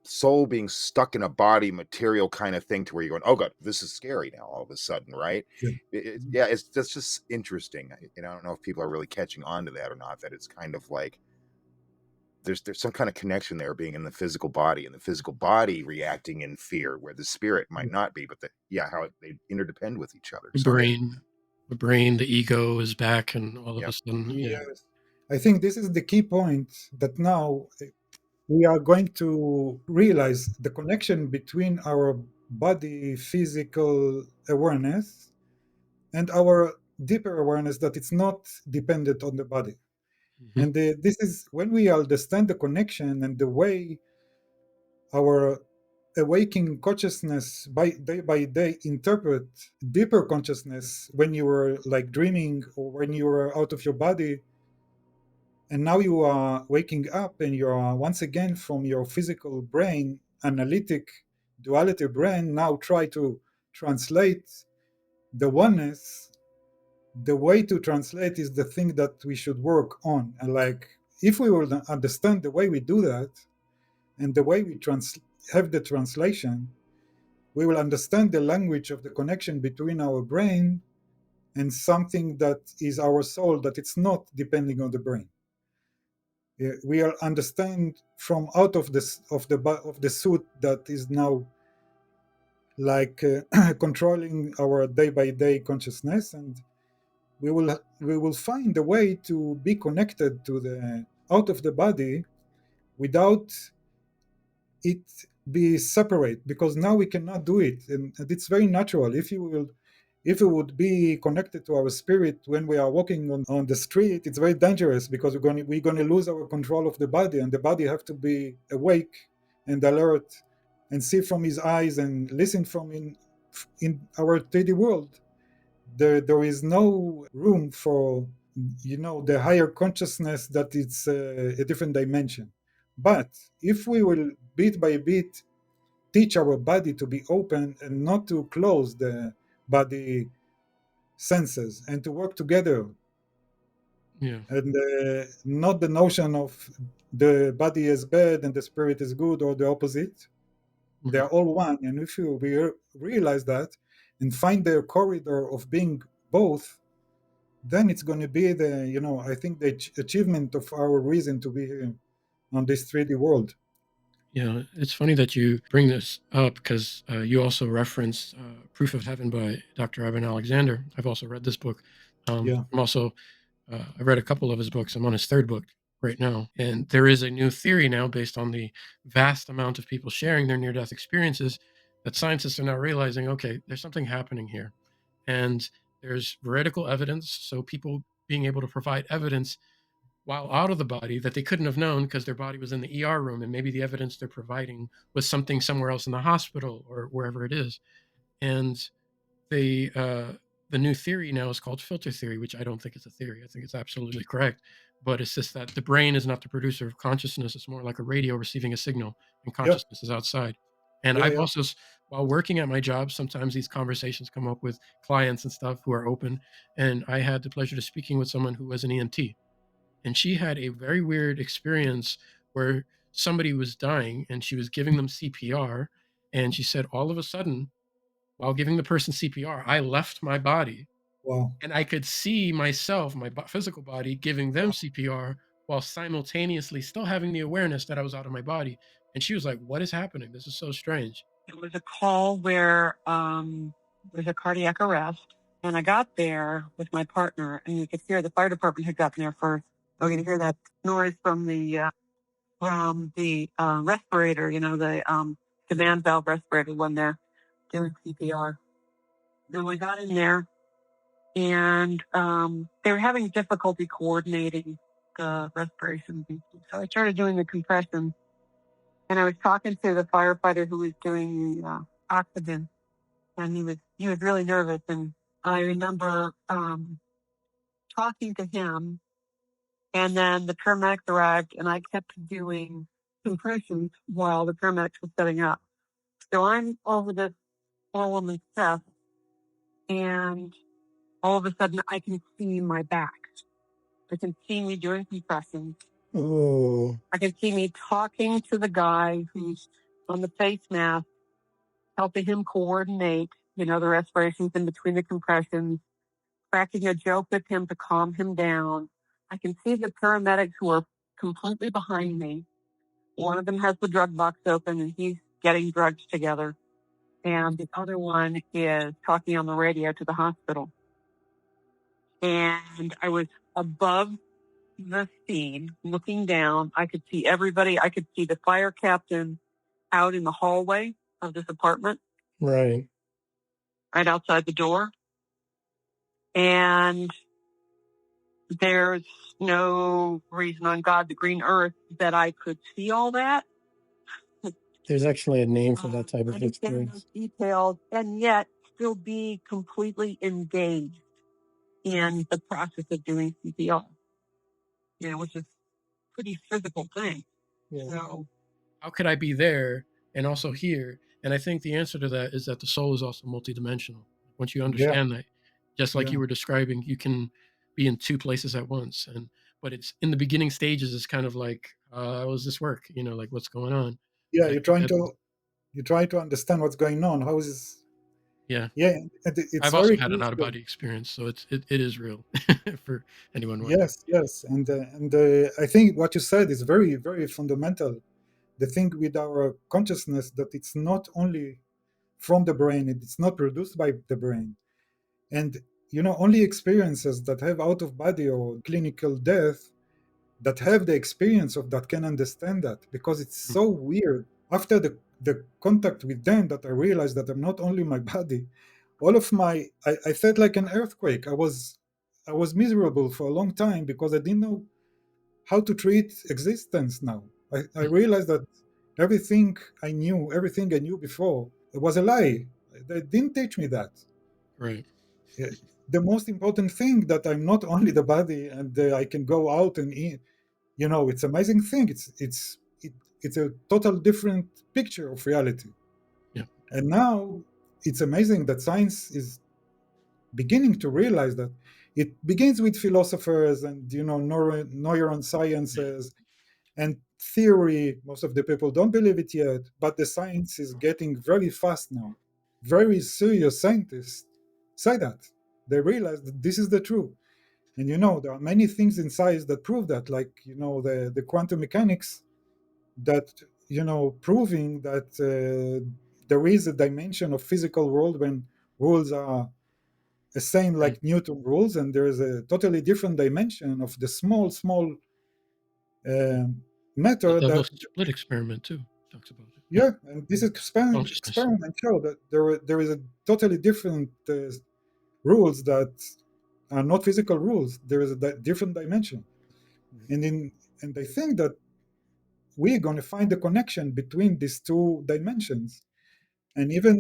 soul being stuck in a body material kind of thing, to where you're going, oh god, this is scary now all of a sudden, right? Yeah. Yeah, it's that's just interesting. I don't know if people are really catching on to that or not, that it's kind of like there's some kind of connection there, being in the physical body, and the physical body reacting in fear, where the spirit might not be, but how they interdepend with each other. The So yeah. brain, the brain, the ego is back, and all of Yeah. a sudden, yeah. Yes. I think this is the key point, that now we are going to realize the connection between our body physical awareness and our deeper awareness that it's not dependent on the body. Mhm. And this is when we understand the connection and the way our awakening consciousness by day interpret deeper consciousness when you were like dreaming or when you were out of your body, and now you are waking up and you are once again from your physical brain, analytic duality brain, now try to translate the oneness. The way to translate is the thing that we should work on. And like if we will understand the way we do that and the way we have the translation, we will understand the language of the connection between our brain and something that is our soul, that it's not depending on the brain. We will understand from out of this of the suit that is now like controlling our day by day consciousness, and we will find a way to be connected to the out of the body without it be separate, because now we cannot do it, and it's very natural. If we would be connected to our spirit when we are walking on the street, it's very dangerous because we're going to lose our control of the body, and the body have to be awake and alert and see from his eyes and listen from in our 3D world. There is no room for the higher consciousness, that it's a different dimension. But if we will bit by bit teach our body to be open and not to close the body senses and to work together, Yeah. and not the notion of the body is bad and the spirit is good, or the opposite. They Right. are all one, and if we realize that and find the corridor of being both, then it's going to be I think the achievement of our reason to be here on this 3D world. Yeah, it's funny that you bring this up because you also referenced Proof of Heaven by Dr. Ivan Alexander. I've also read this book. Yeah, I'm also, I read a couple of his books. I'm on his third book right now. And there is a new theory now based on the vast amount of people sharing their near death experiences that scientists are now realizing, okay, there's something happening here. And there's veridical evidence. So people being able to provide evidence while out of the body that they couldn't have known because their body was in the ER room, and maybe the evidence they're providing was something somewhere else in the hospital or wherever it is. And the new theory now is called filter theory, which I don't think is a theory. I think it's absolutely correct. But it's just that the brain is not the producer of consciousness. It's more like a radio receiving a signal, and yeah, consciousness is outside. And yeah, I've yeah. also, while working at my job, sometimes these conversations come up with clients and stuff who are open. And I had the pleasure of speaking with someone who was an EMT, and she had a very weird experience where somebody was dying and she was giving them CPR, and she said all of a sudden, while giving the person CPR, I left my body Wow. and I could see myself, my physical body, giving them CPR while simultaneously still having the awareness that I was out of my body. And she was like, what is happening? This is so strange. It was a call where there was a cardiac arrest, and I got there with my partner, and you could hear the fire department had gotten there first. So you could hear that noise from the respirator, the demand valve respirator when they're doing CPR. Then we got in there, and they were having difficulty coordinating the respiration. So I started doing the compression, and I was talking to the firefighter who was doing the oxygen, and he was really nervous. And I remember talking to him, and then the paramedics arrived, and I kept doing compressions while the paramedics were setting up. So I'm over this poor woman's chest, and all of a sudden I can see my back. I can see me doing compressions. Oh, I can see me talking to the guy who's on the face mask, helping him coordinate, the respirations in between the compressions, cracking a joke with him to calm him down. I can see the paramedics who are completely behind me. One of them has the drug box open and he's getting drugs together. And the other one is talking on the radio to the hospital. And I was above the scene, looking down. I could see everybody. I could see the fire captain out in the hallway of this apartment. Right. right outside the door. And there's no reason on God, the green earth, that I could see all that. There's actually a name for that type of Understand those experience. details, and yet still be completely engaged in the process of doing CPR. Which is a pretty physical thing. Yeah. So How could I be there and also here? And I think the answer to that is that the soul is also multidimensional. Once you Yeah, understand that, just like yeah, you were describing, you can be in two places at once. But it's in the beginning stages. It's kind of like, how does this work? Like what's going on? yeah. And I think that, You try to understand what's going on. How is yeah, yeah? It's I've also very had an out of crucial. body experience, so it is real for anyone wondering. Yes, yes, and I think what you said is very, very fundamental. The thing with our consciousness that it's not only from the brain, it's not produced by the brain, and only experiences that have out of body or clinical death that have the experience of that can understand that, because it's Mm. so weird. After the contact with them, that I realized that I'm not only my body, all of I felt like an earthquake. I was miserable for a long time because I didn't know how to treat existence now. I realized that everything I knew before, it was a lie. They didn't teach me that. Right. Yeah. The most important thing that I'm not only the body, and I can go out and eat. It's amazing thing. It's a total different picture of reality. Yeah. And now it's amazing that science is beginning to realize that. It begins with philosophers and neurosciences and theory. Most of the people don't believe it yet, but the science is getting very fast now. Very serious scientists say that. They realize that this is the truth. And there are many things in science that prove that, like the quantum mechanics, that proving that there is a dimension of physical world when rules are the same Right. like Newton rules, and there is a totally different dimension of the small The matter double that. split experiment too talks about it. Yeah, and this Consciousness. experiment show that there is a totally different rules that are not physical rules. There is a different dimension, and I think that we're going to find the connection between these two dimensions. And even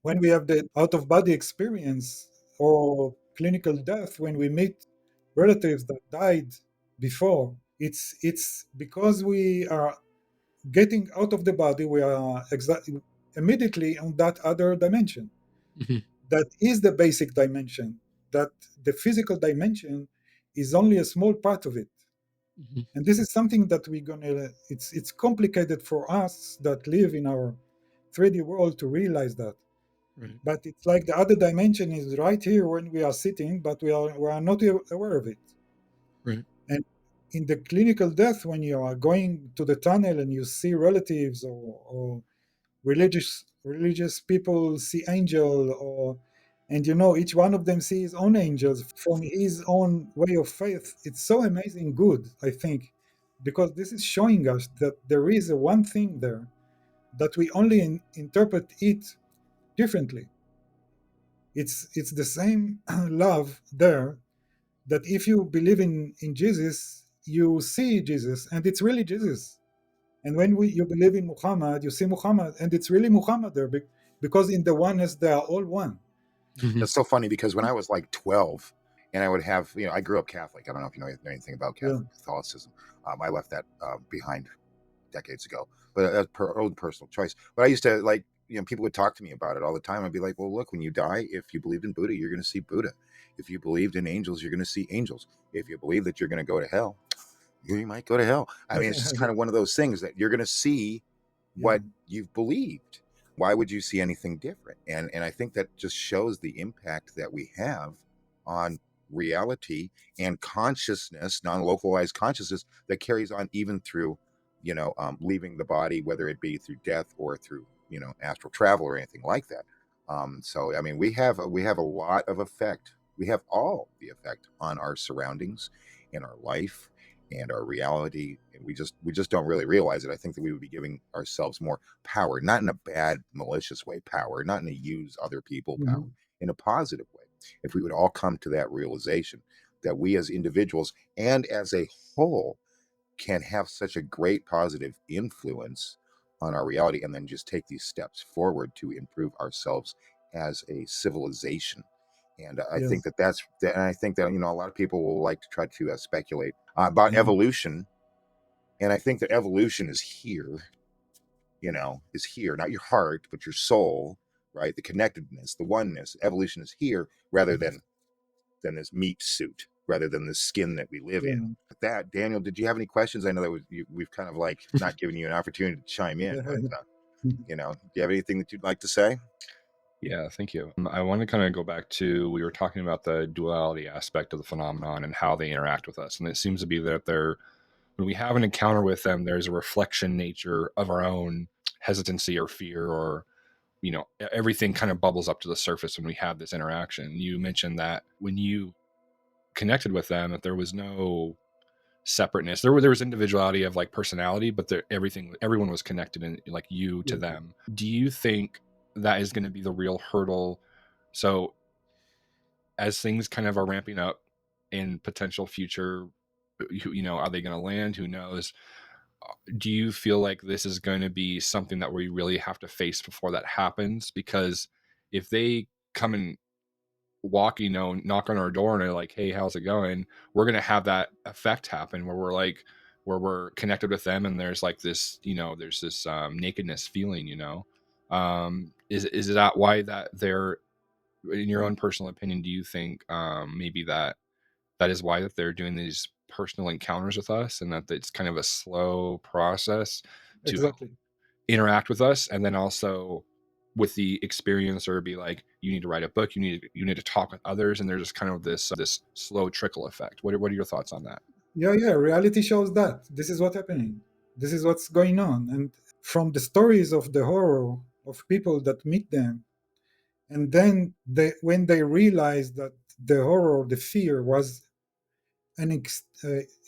when we have the out of body experience or clinical death, when we meet relatives that died before, it's because we are getting out of the body, we are immediately on that other dimension. Hmm. That is the basic dimension. That the physical dimension is only a small part of it. Hmm. And this is something that we're gonna. It's complicated for us that live in our 3D world to realize that. Right. But it's like the other dimension is right here when we are sitting, but we are not aware of it. Right. And in the clinical death, when you are going to the tunnel and you see relatives or religious people see angel, and each one of them see his own angels from his own way of faith. It's so amazing good, I think, because this is showing us that there is a one thing there, that we only interpret it differently. It's the same love there, that if you believe in Jesus, you see Jesus, and it's really Jesus. And when you believe in Muhammad, you see Muhammad, and it's really Muhammad there, because in the oneness they are all one. Hmm. It's so funny because when I was like 12, and I would have, I grew up Catholic. I don't know if you know anything about Yeah, Catholicism. I left that behind decades ago, but that's own personal choice. But I used to like, people would talk to me about it all the time. I'd be like, well, look, when you die, if you believed in Buddha, you're going to see Buddha. If you believed in angels, you're going to see angels. If you believe that you're going to go to hell, you might go to hell. I mean, it's just kind of one of those things that you're going to see yeah, what you've believed. Why would you see anything different? And I think that just shows the impact that we have on reality and consciousness, non-localized consciousness that carries on even through, leaving the body, whether it be through death or through, astral travel or anything like that. So I mean, we have a lot of effect. We have all the effect on our surroundings in our life, and our reality, and we just don't really realize it. I think that we would be giving ourselves more power, not in a bad, malicious way, power, not in a use other people power, in a positive way. If we would all come to that realization that we as individuals and as a whole can have such a great positive influence on our reality, and then just take these steps forward to improve ourselves as a civilization. And I think Yes. that and I think that, a lot of people will like to try to speculate about Yeah. evolution. And I think that evolution is here, is here, not your heart, but your soul, right? The connectedness, the oneness, evolution is here rather than this meat suit, rather than the skin that we live Yeah. in. With that, Daniel, did you have any questions? I know that we've kind of like not given you an opportunity to chime in, but do you have anything that you'd like to say? Yeah, thank you. I want to kind of go back to, we were talking about the duality aspect of the phenomenon and how they interact with us. And it seems to be that when we have an encounter with them, there's a reflection nature of our own hesitancy or fear, or, everything kind of bubbles up to the surface when we have this interaction. You mentioned that when you connected with them, that there was no separateness. There was individuality of like personality, but everyone was connected in like you to them. Do you think that is going to be the real hurdle? So as things kind of are ramping up in potential future, are they going to land? Who knows? Do you feel like this is going to be something that we really have to face before that happens? Because if they come and walk, knock on our door and are like, hey, how's it going? We're going to have that effect happen where we're connected with them. And there's like this, there's this nakedness feeling, is that why that they're, in your own personal opinion, do you think maybe that is why that they're doing these personal encounters with us, and that it's kind of a slow process to Exactly. interact with us, and then also with the experiencer be like, you need to write a book, you need to talk with others, and there's just kind of this slow trickle effect. What are your thoughts on that? Yeah, yeah. Reality shows that this is what's happening. This is what's going on. And from the stories of the horror of people that meet them, and then when they realize that the horror, the fear, was an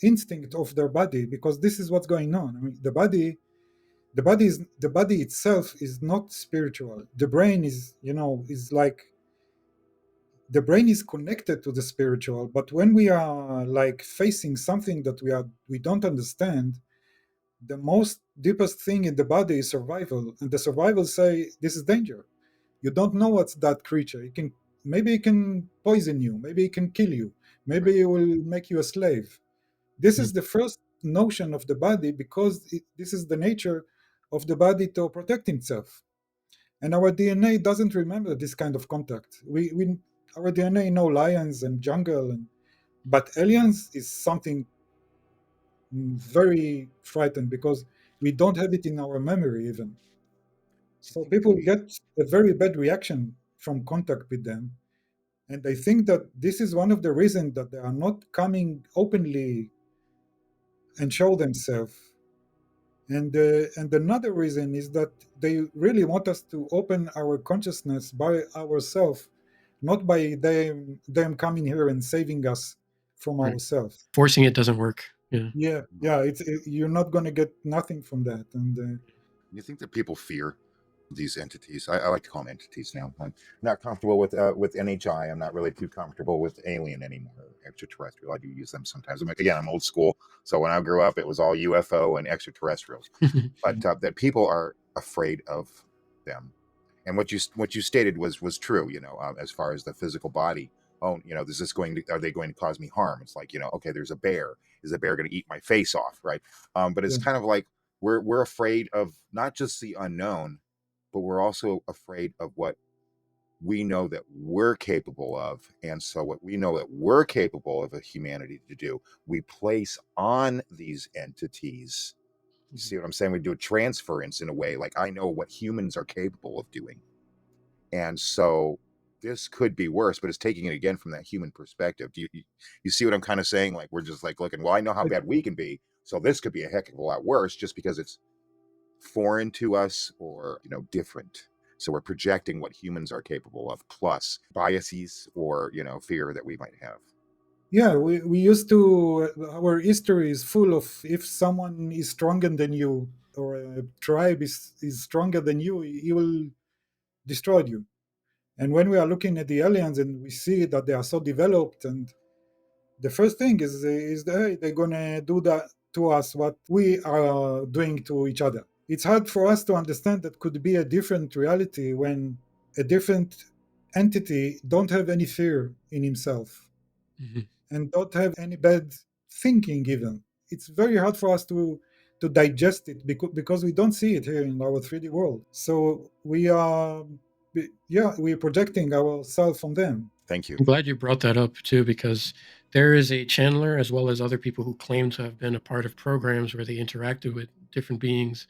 instinct of their body, because this is what's going on. I mean, the body itself is not spiritual. The brain is like, the brain is connected to the spiritual, but when we are like facing something that we don't understand, the most deepest thing in the body is survival, and the survival say this is danger. You don't know what's that creature. Maybe it can poison you, maybe it can kill you, maybe it will make you a slave. This is the first notion of the body, because this is the nature of the body to protect itself. And our DNA doesn't remember this kind of contact. We our DNA know lions and jungle, but aliens is something very frightened, because we don't have it in our memory even. Do you So think that people get a very bad reaction from contact with them, and I think that this is one of the reasons that they are not coming openly and show themselves. And another reason is that they really want us to open our consciousness by ourselves, not by them coming here and saving us from Right. ourselves. Forcing it doesn't work. Yeah. Yeah. You're not going to get nothing from that. And you think that people fear these entities? I like to call them entities now. I'm not comfortable with NHI. I'm not really too comfortable with alien anymore, extraterrestrial. I do use them sometimes. I'm old school. So when I grew up, it was all UFO and extraterrestrials. But that people are afraid of them. And what you stated was true. As far as the physical body. Oh, are they going to cause me harm? It's like, okay, there's a bear. Is the bear going to eat my face off? Right. But it's yeah, kind of like we're afraid of not just the unknown, but we're also afraid of what we know that we're capable of. And so what we know that we're capable of a humanity to do, we place on these entities. You see what I'm saying? We do a transference in a way, like I know what humans are capable of doing. And so this could be worse, but it's taking it again from that human perspective. Do you see what I'm kind of saying? Like we're just like looking, well, I know how bad we can be, so this could be a heck of a lot worse just because it's foreign to us or different. So we're projecting what humans are capable of, plus biases or fear that we might have. Yeah, we used to, our history is full of, if someone is stronger than you or a tribe is stronger than you, he will destroy you. And when we are looking at the aliens and we see that they are so developed, and the first thing is that, hey, they're gonna do that to us what we are doing to each other. It's hard for us to understand that could be a different reality when a different entity don't have any fear in himself Mhm. and don't have any bad thinking even. It's very hard for us to digest it because we don't see it here in our 3D world. So we are, yeah, we're projecting ourselves on them. Thank you. I'm glad you brought that up too, because there is a channeler as well as other people who claim to have been a part of programs where they interacted with different beings.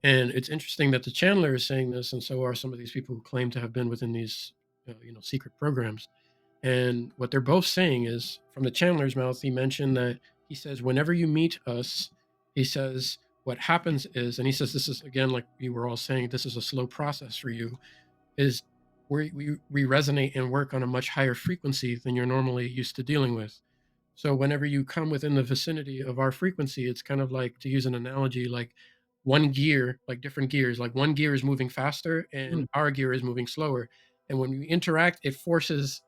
And it's interesting that the channeler is saying this, and so are some of these people who claim to have been within these, secret programs. And what they're both saying is, from the channeler's mouth, he mentioned that he says, whenever you meet us, he says, what happens is, and he says, this is again, like we were all saying, this is a slow process for you, is we resonate and work on a much higher frequency than you're normally used to dealing with. So whenever you come within the vicinity of our frequency, it's kind of like, to use an analogy, like one gear, like different gears, like one gear is moving faster and Mm, our gear is moving slower. And when we interact, it forces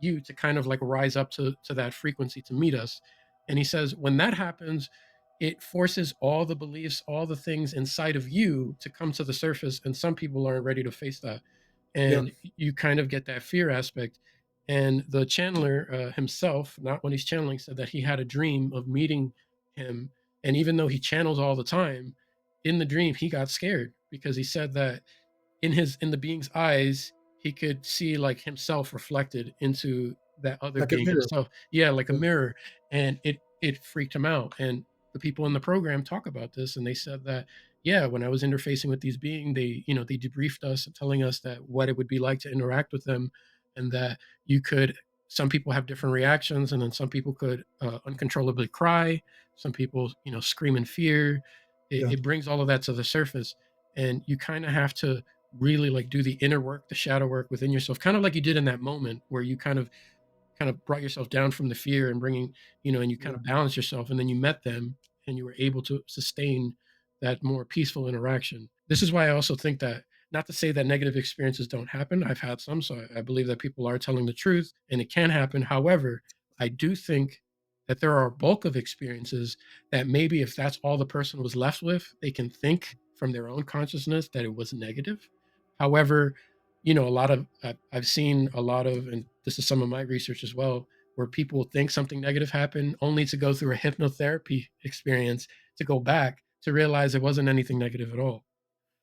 you to kind of like rise up to that frequency to meet us. And he says, when that happens, it forces all the beliefs, all the things inside of you to come to the surface. And some people aren't ready to face that. yeah, And you kind of get that fear aspect. And the channeler himself, not when he's channeling, said that he had a dream of meeting him. And even though he channels all the time, in the dream, he got scared because he said that in the being's eyes, he could see like himself reflected into that other like a being mirror. himself. Yeah, like a Yeah, mirror. And it freaked him out. And the people in the program talk about this, and they said that, yeah, when I was interfacing with these beings, they debriefed us, telling us that what it would be like to interact with them, and that you could some people have different reactions, and then some people could uncontrollably cry, some people scream in fear. it, yeah, it brings all of that to the surface, and you kind of have to really like do the inner work, the shadow work within yourself, kind of like you did in that moment where you kind of brought yourself down from the fear and bringing, and you kind yeah, of balanced yourself, and then you met them and you were able to sustain that more peaceful interaction. This is why I also think that, not to say that negative experiences don't happen. I've had some, so I believe that people are telling the truth and it can happen. However, I do think that there are a bulk of experiences that maybe if that's all the person was left with, they can think from their own consciousness that it was negative. However, a lot of I've seen a lot of, and this is some of my research as well, where people think something negative happened only to go through a hypnotherapy experience to go back to realize it wasn't anything negative at all.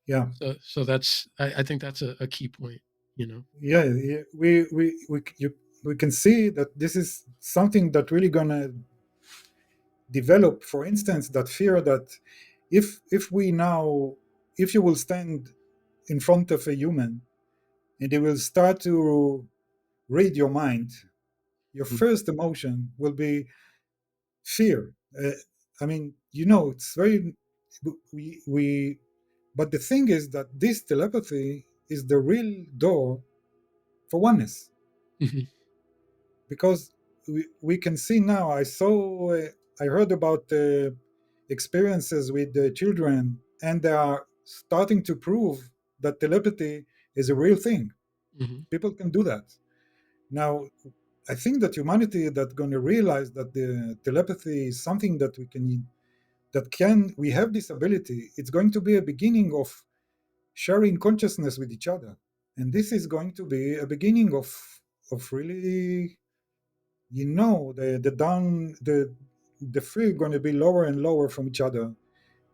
yeah, So that's I think that's a key point. You know. yeah, yeah. We can see that this is something that really gonna develop. For instance, that fear that if we now, if you will stand in front of a human and they will start to read your mind, your Mhm. first emotion will be fear. I mean, it's very, we but the thing is that this telepathy is the real door for oneness, Mhm. because we can see now. I heard about experiences with the children, and they are starting to prove that telepathy is a real thing. Mhm. People can do that now. I think that humanity that going to realize that the telepathy is something that we have this ability. It's going to be a beginning of sharing consciousness with each other, and this is going to be a beginning of really, the fear going to be lower and lower from each other.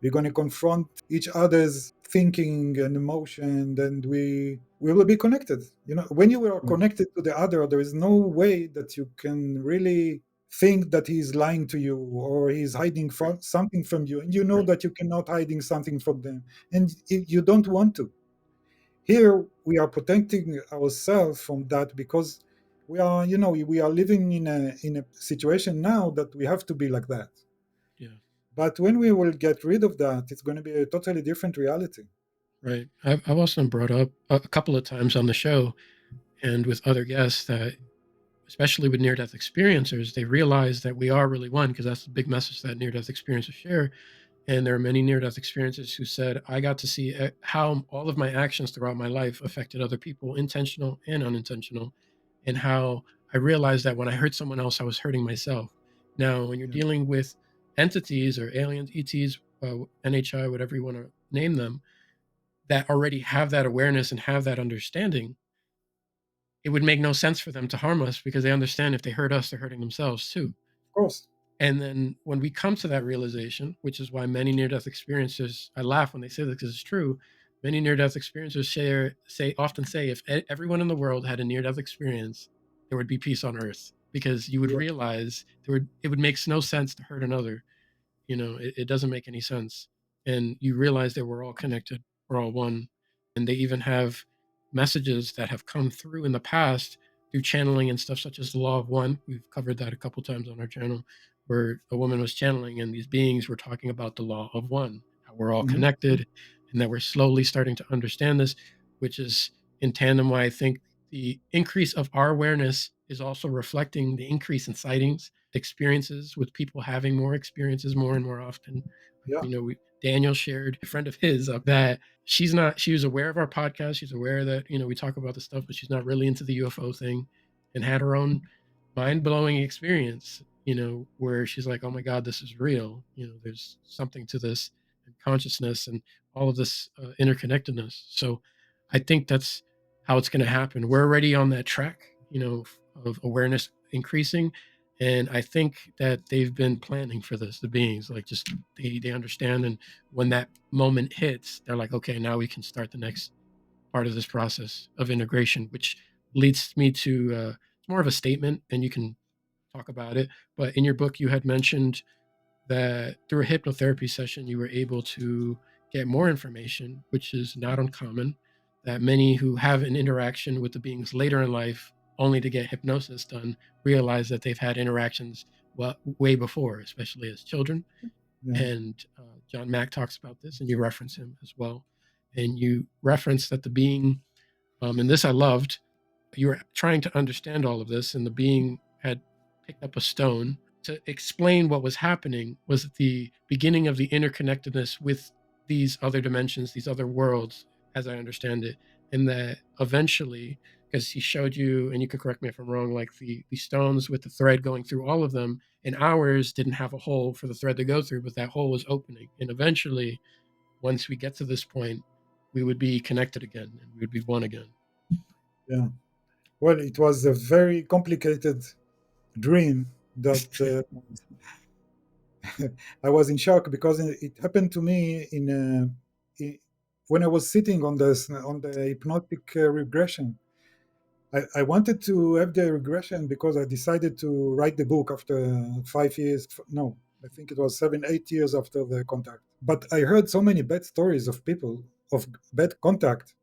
We're going to confront each other's thinking and emotion, and we will be connected. When you are connected to the other, there is no way that you can really think that he's lying to you or he's hiding Right. from something from you, and you know Right. that you cannot hiding something from them, and you don't want to. Here we are protecting ourselves from that because we are living in a situation now that we have to be like that. Yeah. But when we will get rid of that, it's going to be a totally different reality. Right. I've also brought up a couple of times on the show and with other guests that especially with near-death experiencers, they realize that we are really one, because that's the big message that near-death experiencers share. And there are many near-death experiencers who said, I got to see how all of my actions throughout my life affected other people, intentional and unintentional, and how I realized that when I hurt someone else, I was hurting myself. Now, when you're Yeah. dealing with entities or aliens, ETs, NHI, whatever you want to name them, that already have that awareness and have that understanding, it would make no sense for them to harm us, because they understand if they hurt us, they're hurting themselves too. Of course. And then when we come to that realization, which is why many near-death experiences, I laugh when they say this because it's true. Many near-death experiencers often say, if everyone in the world had a near-death experience, there would be peace on earth, because you would Yeah. realize it would make no sense to hurt another. It doesn't make any sense. And you realize that we're all connected, we're all one. And they even have messages that have come through in the past through channeling and stuff, such as the law of one. We've covered that a couple times on our channel, where a woman was channeling and these beings were talking about the law of one, how we're all Mhm. connected, and that we're slowly starting to understand this, which is in tandem why I think the increase of our awareness is also reflecting the increase in sightings, experiences, with people having more experiences more and more often. Yeah. Daniel shared, a friend of his, that she was aware of our podcast. She's aware that, we talk about the stuff, but she's not really into the UFO thing, and had her own mind blowing experience, where she's like, oh my God, this is real. There's something to this, and consciousness and all of this interconnectedness. So I think that's how it's going to happen. We're already on that track, of awareness increasing. And I think that they've been planning for this, the beings, like, just they understand. And when that moment hits, they're like, okay, now we can start the next part of this process of integration, which leads me to it's more of a statement, and you can talk about it. But in your book, you had mentioned that through a hypnotherapy session, you were able to get more information, which is not uncommon. That many who have an interaction with the beings later in life, only to get hypnosis done, realize that they've had interactions way before, especially as children. Yeah. And John Mack talks about this, and you reference him as well. And you reference that the being, and this I loved, you were trying to understand all of this, and the being had picked up a stone to explain what was happening, was the beginning of the interconnectedness with these other dimensions, these other worlds, as I understand it. And that eventually, because he showed you, and you could correct me if I'm wrong, like the stones with the thread going through all of them, and ours didn't have a hole for the thread to go through, but that hole was opening. And eventually, once we get to this point, we would be connected again, and we would be one again. Yeah. Well, it was a very complicated dream that I was in shock, because it happened to me when I was sitting on the hypnotic regression. I wanted to have the regression because I decided to write the book after 5 years. No, I think it was 7, 8 years after the contact. But I heard so many bad stories of people of bad contact,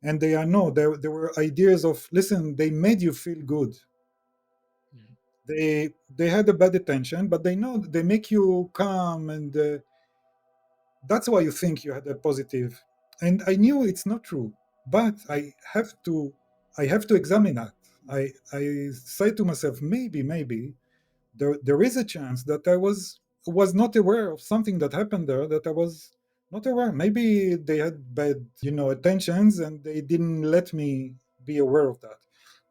and there were ideas of, listen, they made you feel good. Yeah. They had a bad intention, but they know they make you calm, and that's why you think you had a positive. And I knew it's not true, but I have to examine that. I say to myself, maybe there is a chance that I was not aware of something that happened there, that I was not aware. Maybe they had bad, intentions, and they didn't let me be aware of that.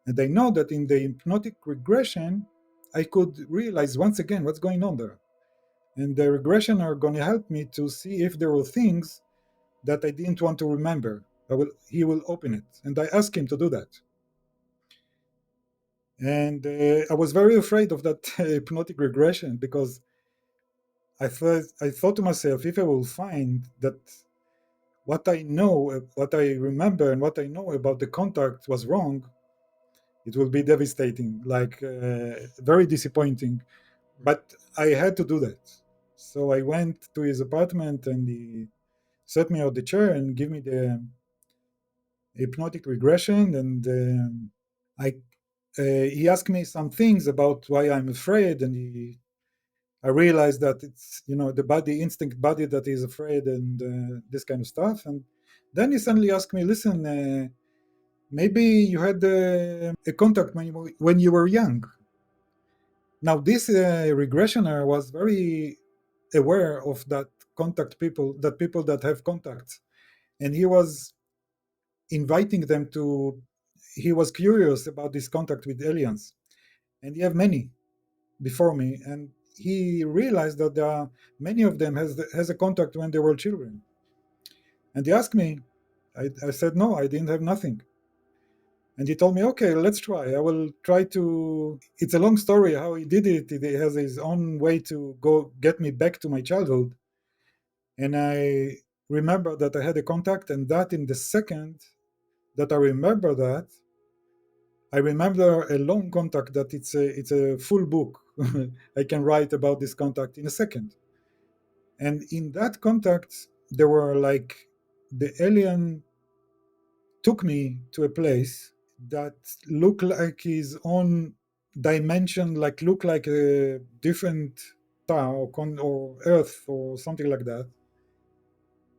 And I know that in the hypnotic regression, I could realize once again what's going on there. And the regression are going to help me to see if there were things that I didn't want to remember. He will open it, and I asked him to do that. And I was very afraid of that hypnotic regression, because I thought to myself, if I will find that what I know, what I remember, and what I know about the contact was wrong, it will be devastating, like very disappointing. But I had to do that. So I went to his apartment, and he set me on the chair and give me the hypnotic regression. And I he asked me some things about why I'm afraid, and I realized that it's the body instinct body that is afraid, and this kind of stuff. And then he suddenly asked me, listen, maybe you had a contact when you were young. Now, this regressioner was very aware of that people that have contacts, and he was inviting them to. He was curious about this contact with aliens, and he have many before me, and he realized that there are many of them has a contact when they were children. And he asked me, I said no, I didn't have nothing. And he told me, okay, let's try. I will try to. It's a long story how he did it. He has his own way to go get me back to my childhood. And I remember that I had a contact, and that in the second that I remember that, I remember a long contact that it's a full book. I can write about this contact in a second. And in that contact, there were like the alien took me to a place that looked like his own dimension, like look like a different star or Earth or something like that.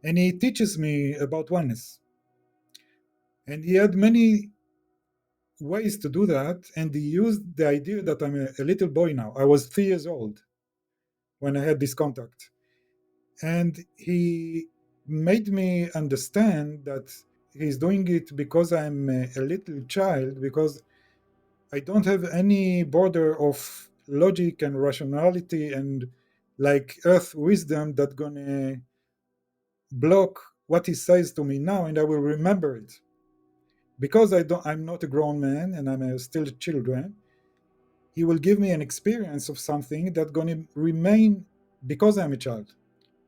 And he teaches me about oneness. And he had many ways to do that, and he used the idea that I'm a little boy now. I was 3 years old when I had this contact, and he made me understand that he's doing it because I'm a little child, because I don't have any border of logic and rationality and like earth wisdom that gonna block what he says to me now, and I will remember it because I'm not a grown man and still children. He will give me an experience of something that's going to remain because I'm a child.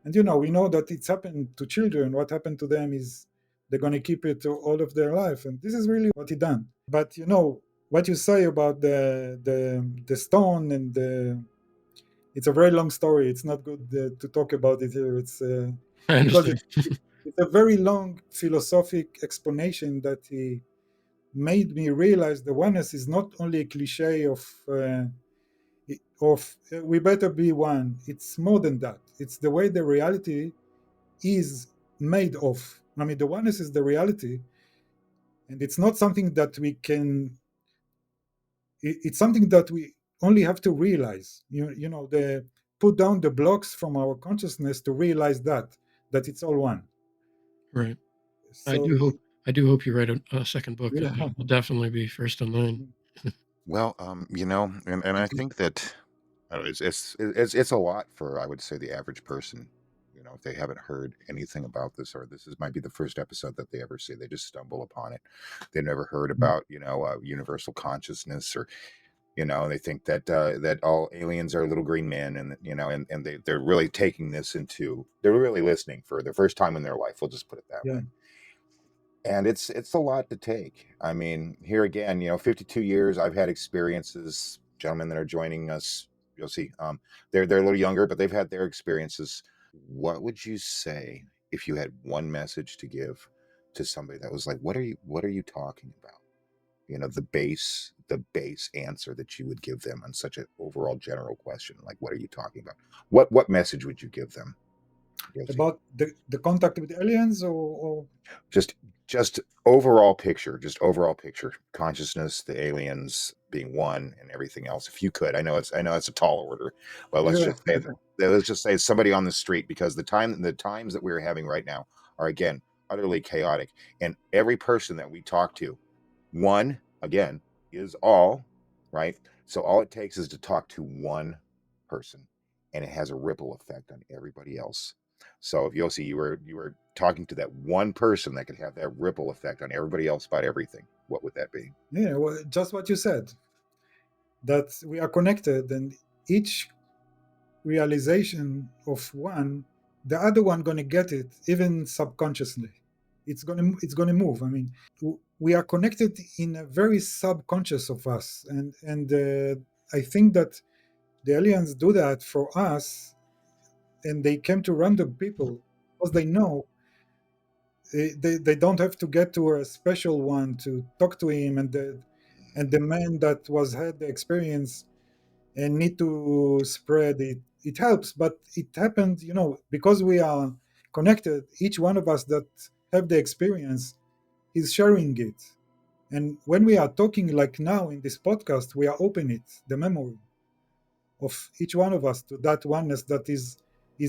And we know that it's happened to children. What happened to them is they're going to keep it all of their life. And this is really what he done. But what you say about the stone and it's a very long story. It's not good to talk about it here. It's I because understand. it's a very long philosophic explanation that he made me realize the oneness is not only a cliche of we better be one. It's more than that. It's the way the reality is made of. I mean, the oneness is the reality, and it's not something that we can. It's something that we only have to realize. The put down the blocks from our consciousness to realize that it's all one. Right. I So do hope I do hope you write a second book. yeah, I'll definitely be first in line. Well, and I think that I don't know, it's a lot for, I would say, the average person. If they haven't heard anything about this, or might be the first episode that they ever see, they just stumble upon it. They've never heard about universal consciousness, or they think that that all aliens are little green men, and and they're really taking this into, they're really listening for the first time in their life. We'll just put it that yeah. way. And it's a lot to take. I mean, here again, 52 years I've had experiences. Gentlemen that are joining us, you'll see, they're a little younger, but they've had their experiences. What would you say if you had one message to give to somebody that was like, what are you talking about? The base answer that you would give them on such an overall general question, like, what are you talking about? What message would you give them? Yossi? About the contact with aliens or Just overall picture, consciousness, the aliens being one, and everything else. If you could, I know it's a tall order, but let's yeah. just say that, let's just say somebody on the street, because the times that we're having right now are, again, utterly chaotic, and every person that we talk to, one, again, is all, right? So all it takes is to talk to one person, and it has a ripple effect on everybody else. So if Yossi, you were talking to that one person that could have that ripple effect on everybody else about everything, what would that be? Yeah, well, just what you said, that we are connected, and each realization of one, the other one gonna get it, even subconsciously. It's gonna move. I mean, we are connected in a very subconscious of us, and I think that the aliens do that for us, and they came to random people because they know they don't have to get to a special one to talk to him, and the man that was had the experience and need to spread it. It helps, but it happened, because we are connected. Each one of us that have the experience is sharing it, And when we are talking like now in this podcast, we are opening it, the memory of each one of us to that oneness that is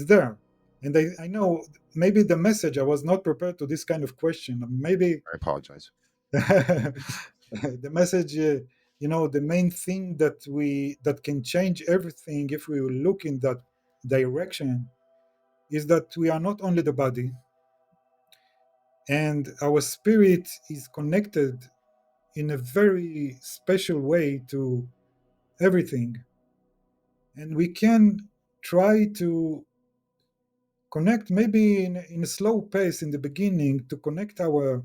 there. And I know maybe the message, I was not prepared to this kind of question. Maybe I apologize. the message, the main thing that can change everything if we will look in that direction is that we are not only the body, and our spirit is connected in a very special way to everything, and we can try to connect maybe in a slow pace in the beginning to connect our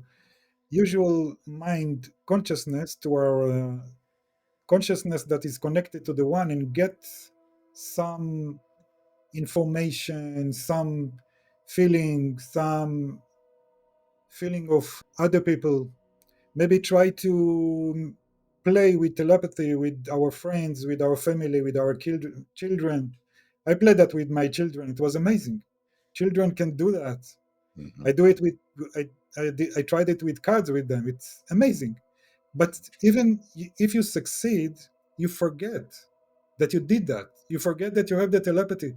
usual mind consciousness to our consciousness that is connected to the one, and get some information, some feeling of other people. Maybe try to play with telepathy with our friends, with our family, with our children. I played that with my children. It was amazing. Children can do that. Hmm. I do it with I tried it with cards with them. It's amazing. But even if you succeed, you forget that you did that. You forget that you have the telepathy.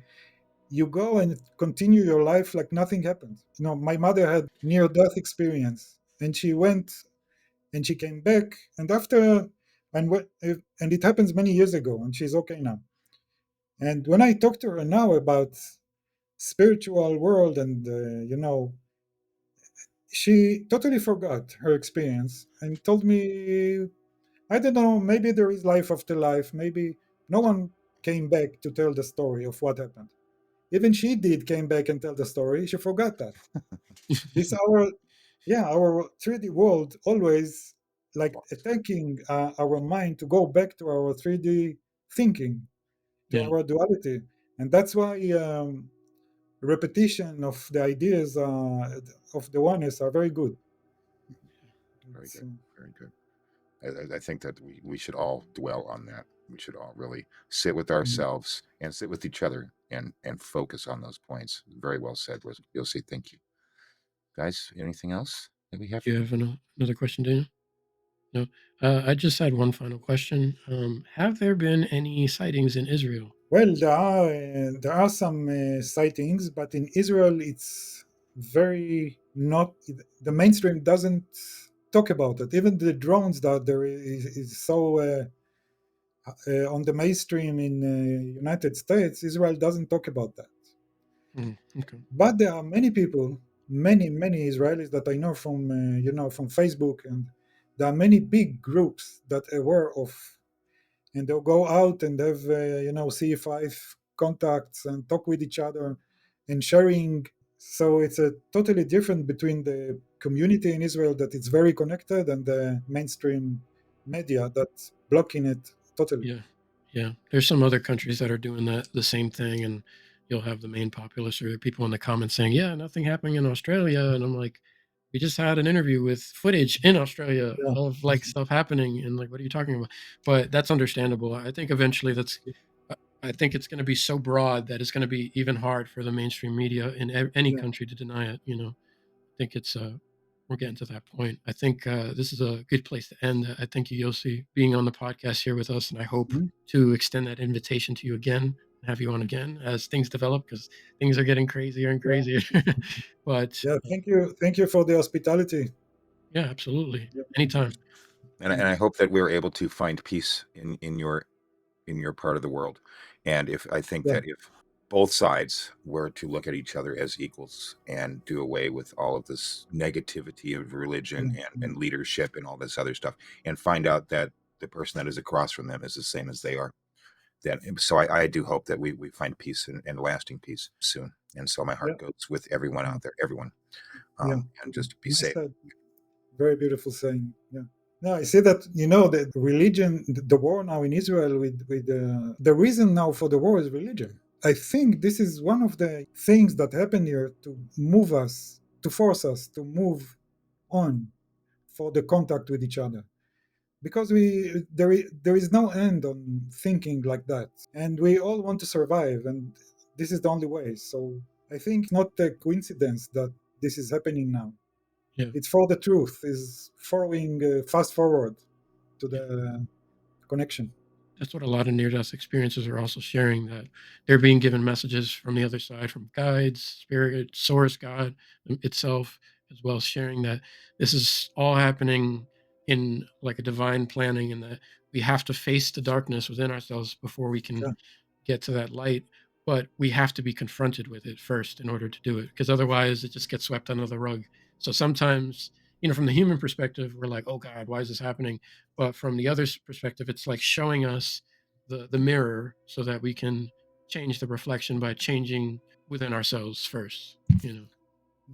You go and continue your life like nothing happened. My mother had near death experience, and she went and she came back, and after and it happens many years ago, and she's okay now. And when I talk to her now about spiritual world, and she totally forgot her experience and told me, I don't know, maybe there is life after life, maybe no one came back to tell the story of what happened. Even she did came back and tell the story, she forgot that. This our Yeah, our 3D world always like attacking our mind to go back to our 3D thinking, to Yeah. our duality. And that's why repetition of the ideas of the oneness are very good. Very It's, good. Very good. I think that we should all dwell on that. We should all really sit with mm. ourselves and sit with each other and focus on those points. Very well said. You'll say thank you, guys. Anything else that we have Do you for? have another question, Daniel? No. I just had one final question. Have there been any sightings in Israel? Well, there are some sightings, but in Israel, it's very not. The mainstream doesn't talk about it. Even the drones that there is so on the mainstream in United States, Israel doesn't talk about that. Okay. But there are many people, many Israelis that I know from from Facebook, and there are many big groups that are aware of, and they'll go out and have C5 contacts and talk with each other and sharing. So it's a totally different between the community in Israel that it's very connected, and the mainstream media that's blocking it totally. Yeah. Yeah. There's some other countries that are doing the same thing, and you'll have the main populace or people in the comments saying, "Yeah, nothing happening in Australia," and I'm like, "We just had an interview with footage in Australia Yeah, of like stuff happening, and like, what are you talking about?" But that's understandable. I think eventually I I think it's going to be so broad that it's going to be even hard for the mainstream media in any yeah. country to deny it. Think it's we're getting to that point. I think this is a good place to end. I thank you, Yossi, being on the podcast here with us, and I hope Mhm. to extend that invitation to you again and have you on again as things develop because things are getting crazier and Yeah, crazier. But yeah. Thank you for the hospitality. yeah, absolutely, Yeah. anytime. And I hope that we're able to find peace in your part of the world. And if I think Yeah. that if both sides were to look at each other as equals and do away with all of this negativity of religion Yeah. and leadership and all this other stuff, and find out that the person that is across from them is the same as they are, then so I do hope that we find peace and lasting peace soon. And so my Yeah. heart goes with everyone Yeah. out there, everyone, Yeah. and just be Nice safe. said. Very beautiful saying. Yeah. No, I see that the religion, the war now in Israel with the reason now for the war is religion. I think this is one of the things that happen here to move us, to force us to move on for the contact with each other, because there is no end on thinking like that, and we all want to survive, and this is the only way. So I think not a coincidence that this is happening now. Yeah. It's for the truth, is following fast forward to the connection. That's what a lot of near-death experiences are also sharing, that they're being given messages from the other side, from guides, spirit, source, God itself, as well as sharing that this is all happening in like a divine planning, and that we have to face the darkness within ourselves before we can Yeah. get to that light. But we have to be confronted with it first in order to do it, because otherwise it just gets swept under the rug. So sometimes, from the human perspective, we're like, oh God, why is this happening? But from the other's perspective, it's like showing us the mirror so that we can change the reflection by changing within ourselves first.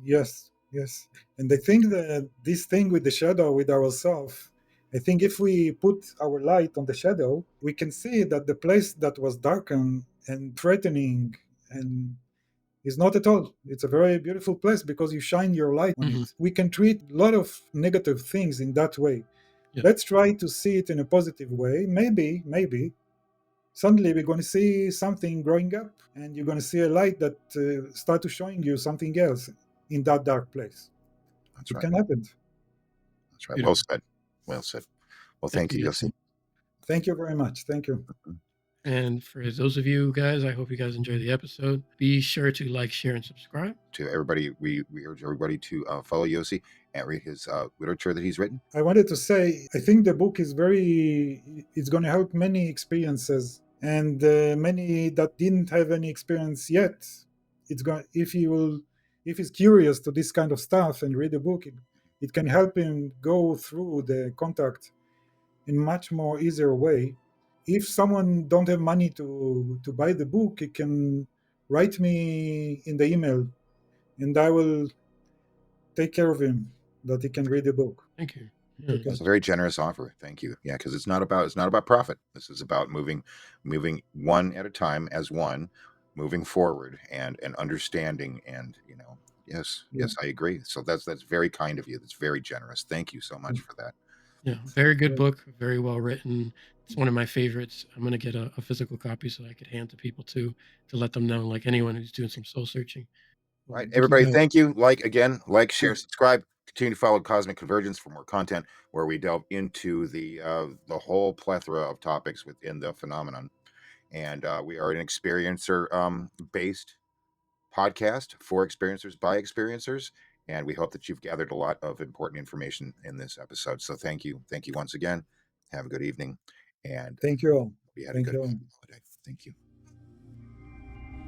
Yes, yes. And I think that this thing with the shadow, with ourself, I think if we put our light on the shadow, we can see that the place that was darkened and threatening and is not at all. It's a very beautiful place because you shine your light on Hmm. it. We can treat a lot of negative things in that way. Yeah. Let's try to see it in a positive way. Maybe suddenly we're going to see something growing up, and you're going to see a light that start to showing you something else in that dark place. That's It right. can happen. That's right. Well Beautiful. said. Well said. Well, Thank thank you, you, Yossi. Thank you very much. Thank you. And for those of you guys, I hope you guys enjoy the episode. Be sure to like, share, and subscribe. To everybody, we urge everybody to follow Yossi and read his literature that he's written. I wanted to say, I think the book is it's going to help many experiences, and many that didn't have any experience yet. It's going if he's curious to this kind of stuff and read the book, it can help him go through the contact in much more easier way. If someone don't have money to buy the book, he can write me in the email, and I will take care of him that he can read the book. Thank you. Okay. It's a very generous offer. Thank you. Yeah, because it's not about profit. This is about moving one at a time as one, moving forward and understanding. And yes, Yeah. I agree. So that's very kind of you. That's very generous. Thank you so much for that. Yeah, very good Yeah. book, very well written. It's one of my favorites. I'm gonna get a physical copy so I could hand to people too, to let them know, like anyone who's doing some soul searching. All right, Thank you everybody. guys. Thank you. Like, share, Sure. subscribe. Continue to follow Cosmic Convergence for more content where we delve into the whole plethora of topics within the phenomenon. And we are an experiencer based podcast for experiencers by experiencers. And we hope that you've gathered a lot of important information in this episode. So thank you. Thank you once again. Have a good evening. And Thank you all. we had Thank a good you all. holiday. Thank you.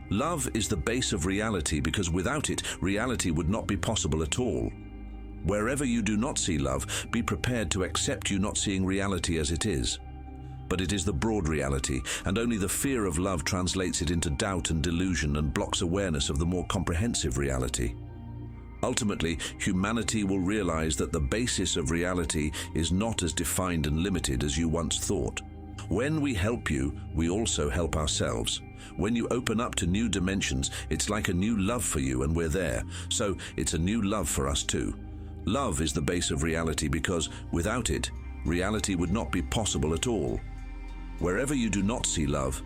Love is the base of reality because without it, reality would not be possible at all. Wherever you do not see love, be prepared to accept you not seeing reality as it is. But it is the broad reality, and only the fear of love translates it into doubt and delusion and blocks awareness of the more comprehensive reality. Ultimately, humanity will realize that the basis of reality is not as defined and limited as you once thought. When we help you, we also help ourselves. When you open up to new dimensions, it's like a new love for you, and we're there. So it's a new love for us too. Love is the base of reality because without it, reality would not be possible at all. Wherever you do not see love,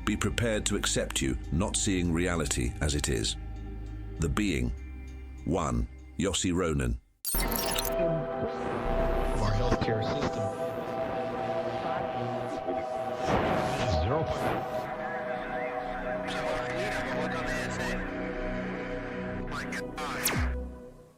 be prepared to accept you not seeing reality as it is. The Being. 1. Yossi Ronen. Our healthcare system